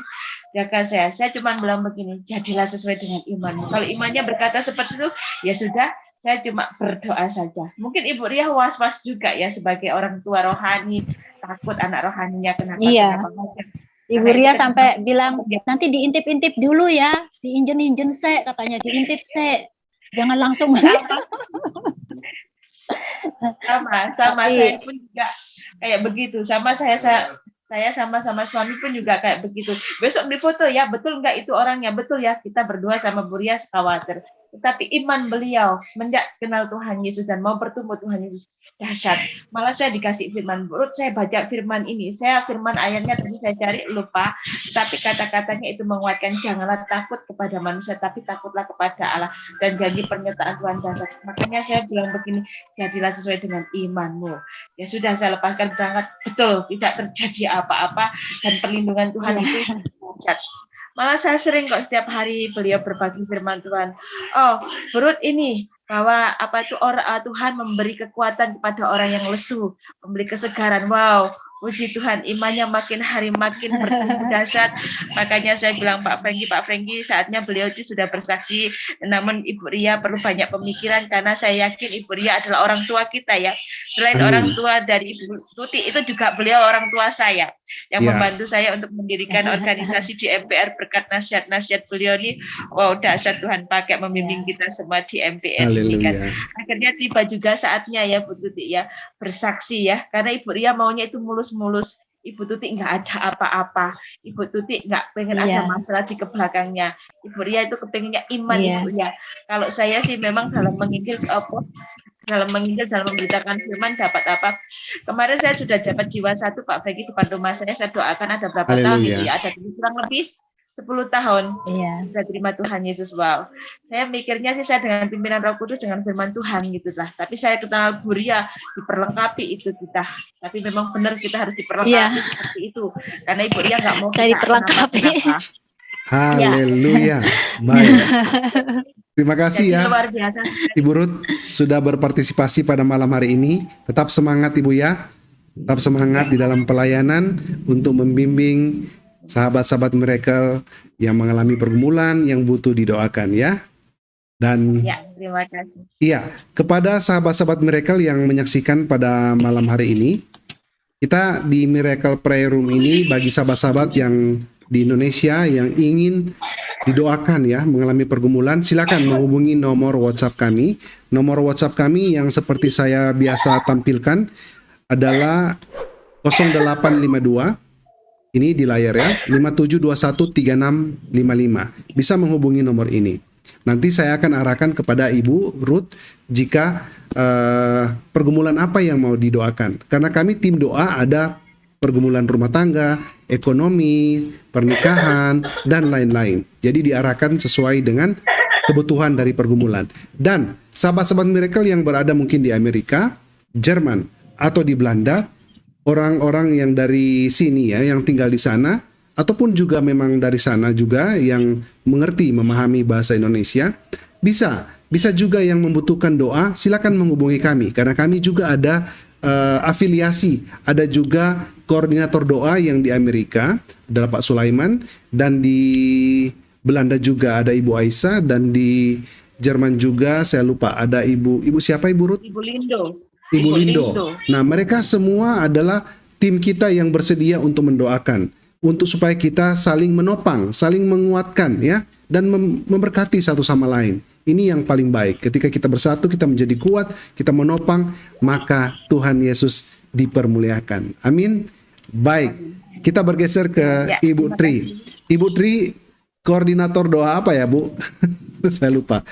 jaga saya. Saya cuma bilang begini, jadilah sesuai dengan imanmu. Kalau imannya berkata seperti itu, ya sudah, saya cuma berdoa saja. Mungkin Ibu Ria was-was juga ya sebagai orang tua rohani, takut anak rohaninya kenapa. Ibu Ria sampai bilang, nanti diintip-intip dulu ya, diinjen-injen katanya, diintip jangan langsung. Sama saya pun juga kayak begitu. Saya sama suami pun juga kayak begitu. Besok di foto ya, betul nggak itu orangnya? Betul ya, kita berdua sama Bu Ria khawatir. Tetapi iman beliau menjak kenal Tuhan Yesus dan mau bertumbuh Tuhan Yesus dahsyat. Malah saya dikasih firman. Menurut saya baca firman ini, firman ayatnya tadi saya cari lupa, tapi kata-katanya itu menguatkan, janganlah takut kepada manusia, tapi takutlah kepada Allah dan janji pernyataan Tuhan dahsyat. Makanya saya bilang begini, jadilah sesuai dengan imanmu. Ya sudah, saya lepaskan berangkat, betul, tidak terjadi apa-apa dan perlindungan Tuhan itu dahsyat. Malah saya sering kok setiap hari beliau berbagi firman Tuhan. Oh, Burut ini bahwa Tuhan memberi kekuatan kepada orang yang lesu, memberi kesegaran. Wow, puji Tuhan, imannya makin hari makin bertumbuh dahsyat. Makanya saya bilang Pak Franky, saatnya beliau itu sudah bersaksi. Namun Ibu Ria perlu banyak pemikiran karena saya yakin Ibu Ria adalah orang tua kita ya. Selain orang tua dari Ibu Tuti, itu juga beliau orang tua saya yang membantu saya untuk mendirikan organisasi di MPR berkat nasihat-nasihat beliau ini. Wow, dahsyat Tuhan pakai membimbing kita semua di MPR ini kan. Akhirnya tiba juga saatnya ya Bu Tuti ya bersaksi ya, karena Ibu Ria maunya itu mulus. Ibu Tuti nggak ada apa-apa. Ibu Tuti nggak pengen ada masalah di kebelakangnya. Ibu Ria itu kepengennya iman Ibu Ria. Kalau saya sih memang dalam menginjil dalam memberitakan firman dapat apa. Kemarin saya sudah dapat jiwa satu Pak Franky depan rumah saya doakan ada berapa tahun itu ya, ada kurang lebih 10 tahun sudah terima Tuhan Yesus. Wow, saya mikirnya sih saya dengan pimpinan Roh Kudus dengan firman Tuhan gitu lah. Tapi saya kenal Bu Ria diperlengkapi itu kita. Tapi memang benar kita harus diperlengkapi seperti itu. Karena Ibu Ria nggak mau saya diperlengkapi. Haleluya. Baik. Terima kasih ya Ibu Ruth sudah berpartisipasi pada malam hari ini. Tetap semangat Ibu ya. Tetap semangat di dalam pelayanan untuk membimbing sahabat-sahabat Miracle yang mengalami pergumulan yang butuh didoakan ya. Dan terima kasih. Iya, kepada sahabat-sahabat Miracle yang menyaksikan pada malam hari ini, kita di Miracle Prayer Room ini bagi sahabat-sahabat yang di Indonesia yang ingin didoakan ya, mengalami pergumulan, silakan menghubungi nomor WhatsApp kami. Nomor WhatsApp kami yang seperti saya biasa tampilkan adalah 0852 ini di layar ya, 57213655. Bisa menghubungi nomor ini. Nanti saya akan arahkan kepada Ibu Ruth jika pergumulan apa yang mau didoakan. Karena kami tim doa ada pergumulan rumah tangga, ekonomi, pernikahan, dan lain-lain. Jadi diarahkan sesuai dengan kebutuhan dari pergumulan. Dan sahabat-sahabat Miracle yang berada mungkin di Amerika, Jerman, atau di Belanda, orang-orang yang dari sini ya, yang tinggal di sana, ataupun juga memang dari sana juga yang mengerti, memahami bahasa Indonesia, bisa juga yang membutuhkan doa, silakan menghubungi kami, karena kami juga ada afiliasi, ada juga koordinator doa yang di Amerika, adalah Pak Sulaiman, dan di Belanda juga ada Ibu Aisyah, dan di Jerman juga saya lupa ada Ibu siapa Ibu Ruth? Ibu Lindo. Ibu Lindo. Nah, mereka semua adalah tim kita yang bersedia untuk mendoakan, untuk supaya kita saling menopang, saling menguatkan ya, dan memberkati satu sama lain. Ini yang paling baik. Ketika kita bersatu, kita menjadi kuat, kita menopang, maka Tuhan Yesus dipermuliakan. Amin. Baik. Kita bergeser ke Ibu Tri. Ibu Tri, koordinator doa apa ya, Bu? Saya lupa.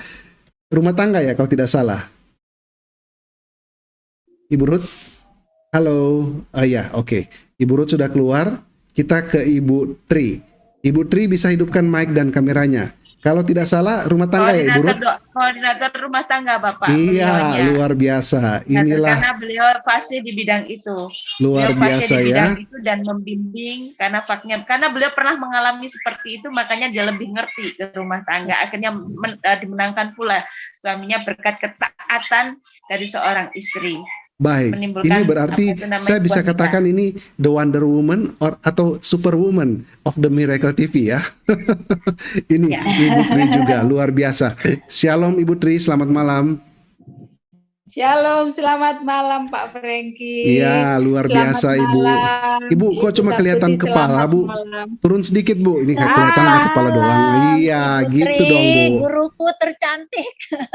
Rumah tangga ya, kalau tidak salah. Ibu Ruth, halo. Oke. Ibu Ruth sudah keluar. Kita ke Ibu Tri. Ibu Tri bisa hidupkan mic dan kameranya. Kalau tidak salah rumah tangga ya Ibu Ruth? Koordinator rumah tangga Bapak. Iya, luar biasa. Inilah. Karena beliau pasti di bidang itu. Luar biasa di ya. bidang itu dan membimbing karena beliau pernah mengalami seperti itu, makanya dia lebih ngerti ke rumah tangga. Akhirnya dimenangkan pula suaminya berkat ketaatan dari seorang istri. Baik, menimbulkan ini berarti apa itu namanya, saya bisa sukacita. katakan ini the Wonder Woman atau Superwoman of the Miracle TV ya. Ini Ya. Ibu Tri juga luar biasa. Shalom Ibu Tri, selamat malam. Shalom, selamat malam Pak Franky. Iya, luar Selamat biasa Ibu. malam, Ibu kok cuma Tatuti, kelihatan kepala selamat Bu? malam. Turun sedikit Bu, ini kelihatan hanya kepala doang. Iya, Ibu gitu Tri, dong Bu. guruku tercantik.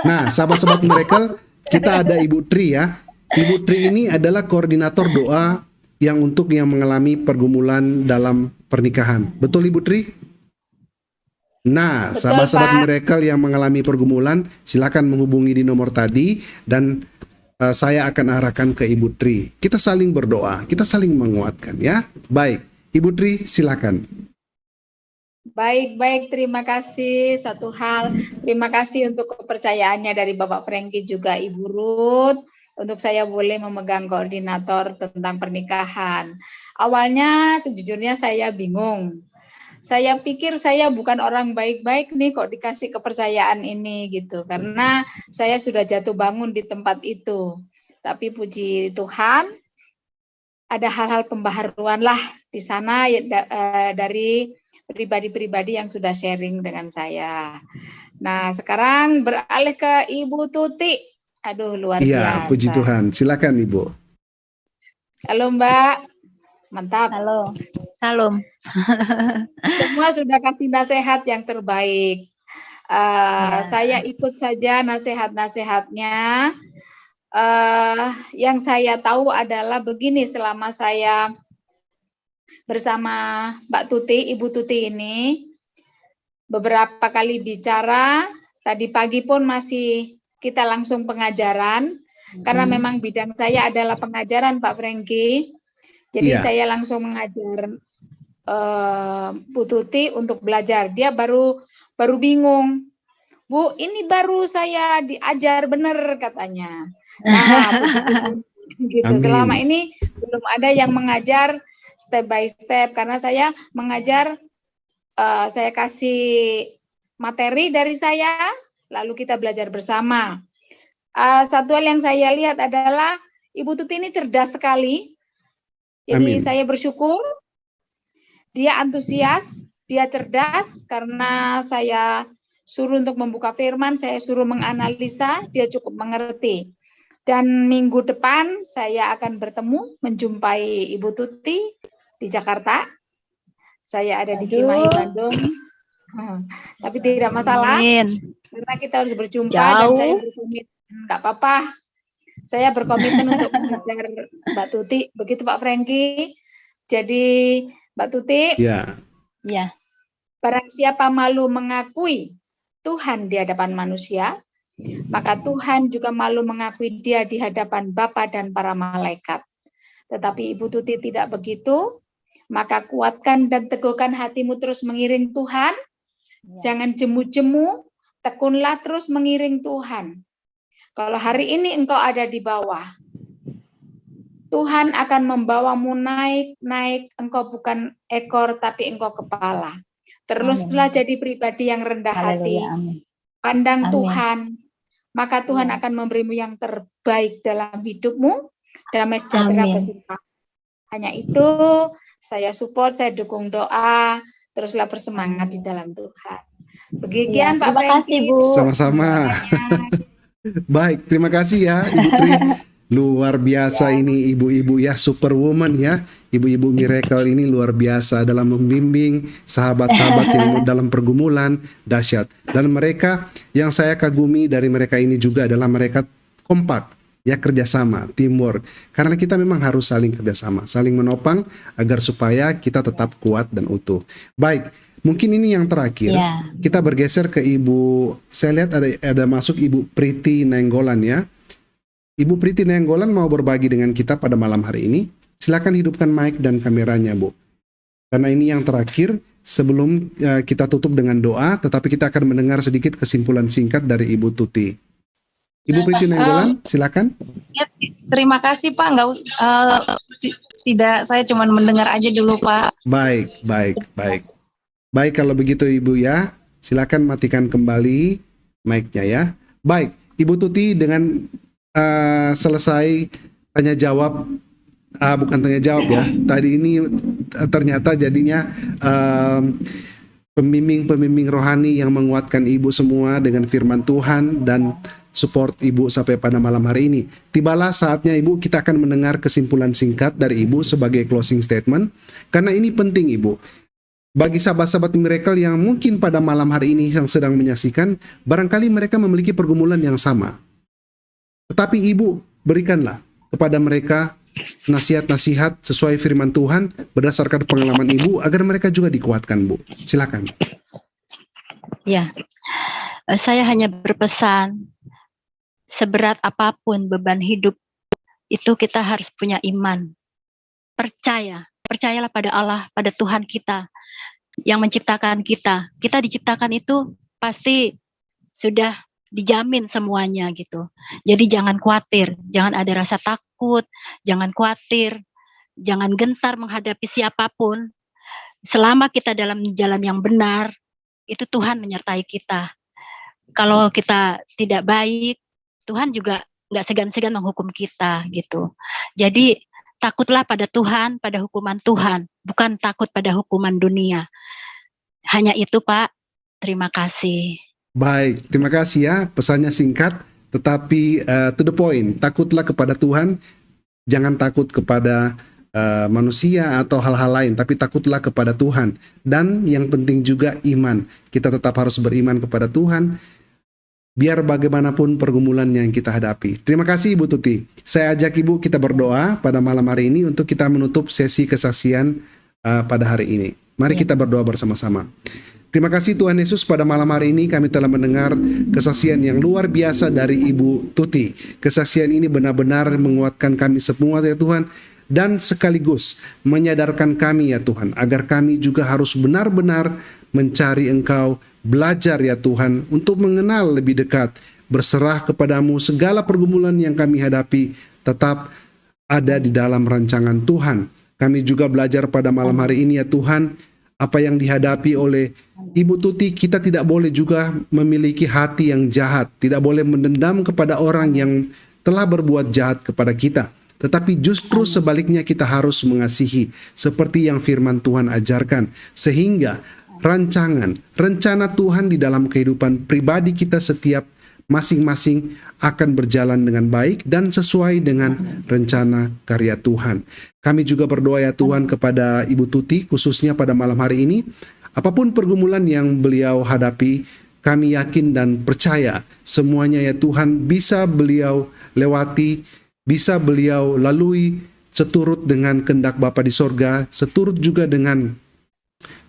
Nah, sahabat-sahabat Miracle, kita ada Ibu Tri ya. Ibu Tri ini adalah koordinator doa yang mengalami pergumulan dalam pernikahan. Betul Ibu Tri? Nah, Betul, sahabat-sahabat Pak. Miracle yang mengalami pergumulan, silakan menghubungi di nomor tadi dan saya akan arahkan ke Ibu Tri. Kita saling berdoa, kita saling menguatkan ya. Baik, Ibu Tri silakan. Baik, terima kasih. Satu hal, terima kasih untuk kepercayaannya dari Bapak Franky juga Ibu Ruth, untuk saya boleh memegang koordinator tentang pernikahan. Awalnya sejujurnya saya bingung. Saya pikir saya bukan orang baik-baik nih kok dikasih kepercayaan ini gitu. Karena saya sudah jatuh bangun di tempat itu. Tapi puji Tuhan, ada hal-hal pembaharuan lah di sana dari pribadi-pribadi yang sudah sharing dengan saya. Nah, sekarang beralih ke Ibu Tuti. Aduh, luar Iya, biasa. puji Tuhan. Silakan Ibu. Halo Mbak, mantap. Halo, salam. Semua sudah kasih nasihat yang terbaik. Saya ikut saja nasihat-nasihatnya. Yang saya tahu adalah begini, selama saya bersama Mbak Tuti, Ibu Tuti ini, beberapa kali bicara, tadi pagi pun masih kita langsung pengajaran, karena memang bidang saya adalah pengajaran Pak Franky. Jadi Iya. saya langsung mengajar Bu Tuti untuk belajar. Dia baru bingung. Bu, ini baru saya diajar benar katanya. Nah, gitu. Amin. Selama ini belum ada yang mengajar step by step, karena saya mengajar, saya kasih materi dari saya, lalu kita belajar bersama. Satu hal yang saya lihat adalah Ibu Tuti ini cerdas sekali. Jadi Amin. saya bersyukur, dia antusias, dia cerdas, karena saya suruh untuk membuka firman, saya suruh menganalisa, dia cukup mengerti. Dan minggu depan saya akan bertemu, menjumpai Ibu Tuti di Jakarta. Saya ada di Cimahi, Bandung. Tapi tidak masalah, Amin. karena kita harus berjumpa dan Jauh. saya berkomitmen, nggak apa-apa. Saya berkomitmen untuk mengajar Mbak Tuti, begitu Pak Franky. Jadi Mbak Tuti, Ya. Ya, barang siapa malu mengakui Tuhan di hadapan manusia, maka Tuhan juga malu mengakui dia di hadapan Bapa dan para malaikat. Tetapi Ibu Tuti tidak begitu, maka kuatkan dan teguhkan hatimu terus mengiring Tuhan. Jangan jemu-jemu, tekunlah terus mengiring Tuhan. Kalau hari ini engkau ada di bawah, Tuhan akan membawamu naik, engkau bukan ekor tapi engkau kepala. Teruslah jadi pribadi yang rendah hati. haleluya, amin. Pandang Amin. Tuhan, maka Tuhan Ya. akan memberimu yang terbaik dalam hidupmu, damai sejahtera Amin. bersama. Hanya itu, saya support, saya dukung doa, teruslah bersemangat di dalam Tuhan. Begitu Ya, Pak terima kasih, Franky. Bu. Sama-sama. Baik, terima kasih ya Ibu Tri. Luar biasa ini ibu-ibu ya, superwoman ya. Ibu-ibu miracle ini luar biasa dalam membimbing sahabat-sahabat yang dalam pergumulan dahsyat. Dan mereka yang saya kagumi dari mereka ini juga adalah mereka kompak ya, kerjasama, teamwork. Karena kita memang harus saling kerjasama, saling menopang agar supaya kita tetap kuat dan utuh. Baik, mungkin ini yang terakhir. Ya. Kita bergeser ke Ibu, saya lihat ada masuk Ibu Priti Nenggolan ya. Ibu Priti Nenggolan mau berbagi dengan kita pada malam hari ini. Silakan hidupkan mic dan kameranya, Bu. Karena ini yang terakhir sebelum kita tutup dengan doa, tetapi kita akan mendengar sedikit kesimpulan singkat dari Ibu Tuti. Ibu Priti Nenggolan, silakan. Ya, terima kasih Pak. Tidak, saya cuma mendengar aja dulu Pak. Baik. Baik, kalau begitu Ibu ya, silakan matikan kembali mic-nya ya. Baik, Ibu Tuti dengan selesai tanya jawab, bukan tanya jawab ya. Tadi ini ternyata jadinya pembimbing-pembimbing rohani yang menguatkan ibu semua dengan firman Tuhan dan support ibu sampai pada malam hari ini. Tibalah saatnya ibu, kita akan mendengar kesimpulan singkat dari ibu sebagai closing statement, karena ini penting ibu. Bagi sahabat-sahabat Miracle yang mungkin pada malam hari ini yang sedang menyaksikan, barangkali mereka memiliki pergumulan yang sama. Tetapi ibu berikanlah kepada mereka nasihat-nasihat sesuai firman Tuhan berdasarkan pengalaman ibu agar mereka juga dikuatkan, Bu. Silakan. Ya, saya hanya berpesan, seberat apapun beban hidup itu kita harus punya iman. Percayalah pada Allah, pada Tuhan kita yang menciptakan kita. Kita diciptakan itu pasti sudah dijamin semuanya gitu. Jadi jangan khawatir, jangan ada rasa takut, jangan khawatir, jangan gentar menghadapi siapapun. Selama kita dalam jalan yang benar, itu Tuhan menyertai kita. Kalau kita tidak baik, Tuhan juga nggak segan-segan menghukum kita gitu. Jadi takutlah pada Tuhan, pada hukuman Tuhan, bukan takut pada hukuman dunia. Hanya itu, Pak. Terima kasih. Baik, terima kasih ya. Pesannya singkat, tetapi to the point. Takutlah kepada Tuhan, jangan takut kepada manusia atau hal-hal lain, tapi takutlah kepada Tuhan. Dan yang penting juga iman. Kita tetap harus beriman kepada Tuhan, biar bagaimanapun pergumulan yang kita hadapi. Terima kasih Ibu Tuti. Saya ajak Ibu kita berdoa pada malam hari ini untuk kita menutup sesi kesaksian pada hari ini. Mari kita berdoa bersama-sama. Terima kasih Tuhan Yesus, pada malam hari ini kami telah mendengar kesaksian yang luar biasa dari Ibu Tuti. Kesaksian ini benar-benar menguatkan kami semua ya Tuhan, dan sekaligus menyadarkan kami ya Tuhan, agar kami juga harus benar-benar mencari Engkau, belajar ya Tuhan, untuk mengenal lebih dekat, berserah kepadamu. Segala pergumulan yang kami hadapi tetap ada di dalam rancangan Tuhan. Kami juga belajar pada malam hari ini ya Tuhan, apa yang dihadapi oleh Ibu Tuti, kita tidak boleh juga memiliki hati yang jahat, tidak boleh mendendam kepada orang yang telah berbuat jahat kepada kita. Tetapi justru sebaliknya kita harus mengasihi, seperti yang firman Tuhan ajarkan, sehingga rencana Tuhan di dalam kehidupan pribadi kita setiap masing-masing akan berjalan dengan baik dan sesuai dengan rencana karya Tuhan. Kami juga berdoa ya Tuhan kepada Ibu Tuti, khususnya pada malam hari ini, apapun pergumulan yang beliau hadapi, kami yakin dan percaya semuanya ya Tuhan bisa beliau lewati, bisa beliau lalui seturut dengan kehendak Bapa di sorga, seturut juga dengan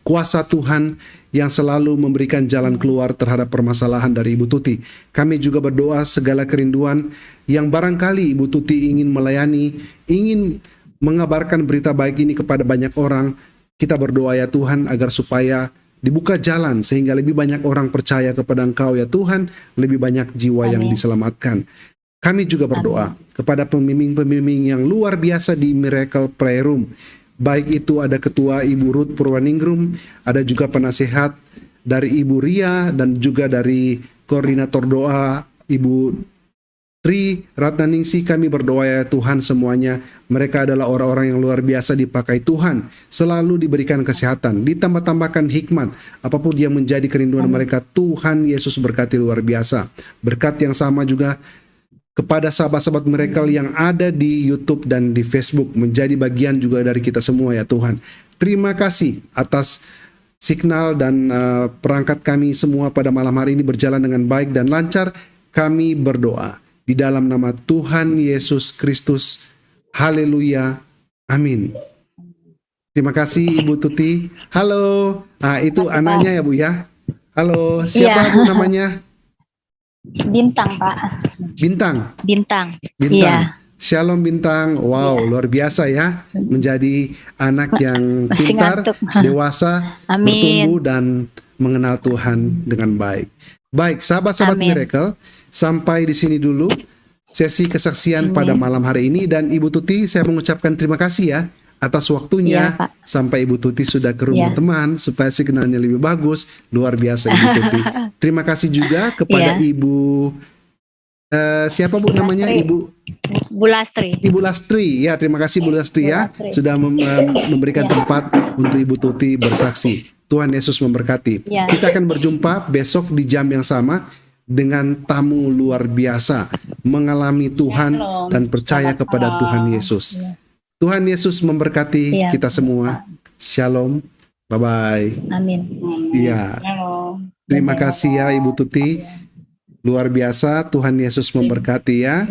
kuasa Tuhan yang selalu memberikan jalan keluar terhadap permasalahan dari Ibu Tuti. Kami juga berdoa segala kerinduan yang barangkali Ibu Tuti ingin melayani, ingin mengabarkan berita baik ini kepada banyak orang. Kita berdoa ya Tuhan agar supaya dibuka jalan sehingga lebih banyak orang percaya kepada Engkau ya Tuhan, lebih banyak jiwa yang diselamatkan. Kami juga berdoa kepada pembimbing-pembimbing yang luar biasa di Miracle Prayer Room. Baik itu ada Ketua Ibu Ruth Purwaningrum, ada juga penasehat dari Ibu Ria, dan juga dari Koordinator Doa Ibu Tri Ratnaningsi. Kami berdoa ya Tuhan semuanya, mereka adalah orang-orang yang luar biasa dipakai Tuhan, selalu diberikan kesehatan, ditambah-tambahkan hikmat, apapun yang menjadi kerinduan mereka. Tuhan Yesus berkati luar biasa. Berkat yang sama juga kepada sahabat-sahabat Miracle yang ada di YouTube dan di Facebook, menjadi bagian juga dari kita semua ya Tuhan. Terima kasih atas signal dan perangkat kami semua pada malam hari ini berjalan dengan baik dan lancar. Kami berdoa di dalam nama Tuhan Yesus Kristus. Haleluya. Amin. Terima kasih Ibu Tuti. Halo. Itu anaknya ya Bu ya. Halo. Siapa Bu namanya? Bintang, Pak. Bintang. Iya. Shalom Bintang. Wow, luar biasa ya, menjadi anak yang pintar, dewasa, bertumbuh dan mengenal Tuhan dengan baik. Baik, sahabat-sahabat Miracle, sampai di sini dulu sesi kesaksian pada malam hari ini, dan Ibu Tuti saya mengucapkan terima kasih ya atas waktunya, sampai Ibu Tuti sudah ke rumah teman supaya signalnya lebih bagus. Luar biasa Ibu Tuti. Terima kasih juga kepada Ibu siapa Bu namanya? Bu Lastri. Ibu Lastri, ya terima kasih Bu Lastri Bu ya Lastri. sudah memberikan Ya. tempat untuk Ibu Tuti bersaksi. Tuhan Yesus memberkati. Ya. Kita akan berjumpa besok di jam yang sama dengan tamu luar biasa, mengalami Tuhan dan percaya kepada Tuhan Yesus. Tuhan Yesus memberkati Ya. kita semua. Shalom, bye-bye. Amin. Iya. Terima kasih ya Ibu Tuti. Luar biasa, Tuhan Yesus memberkati ya.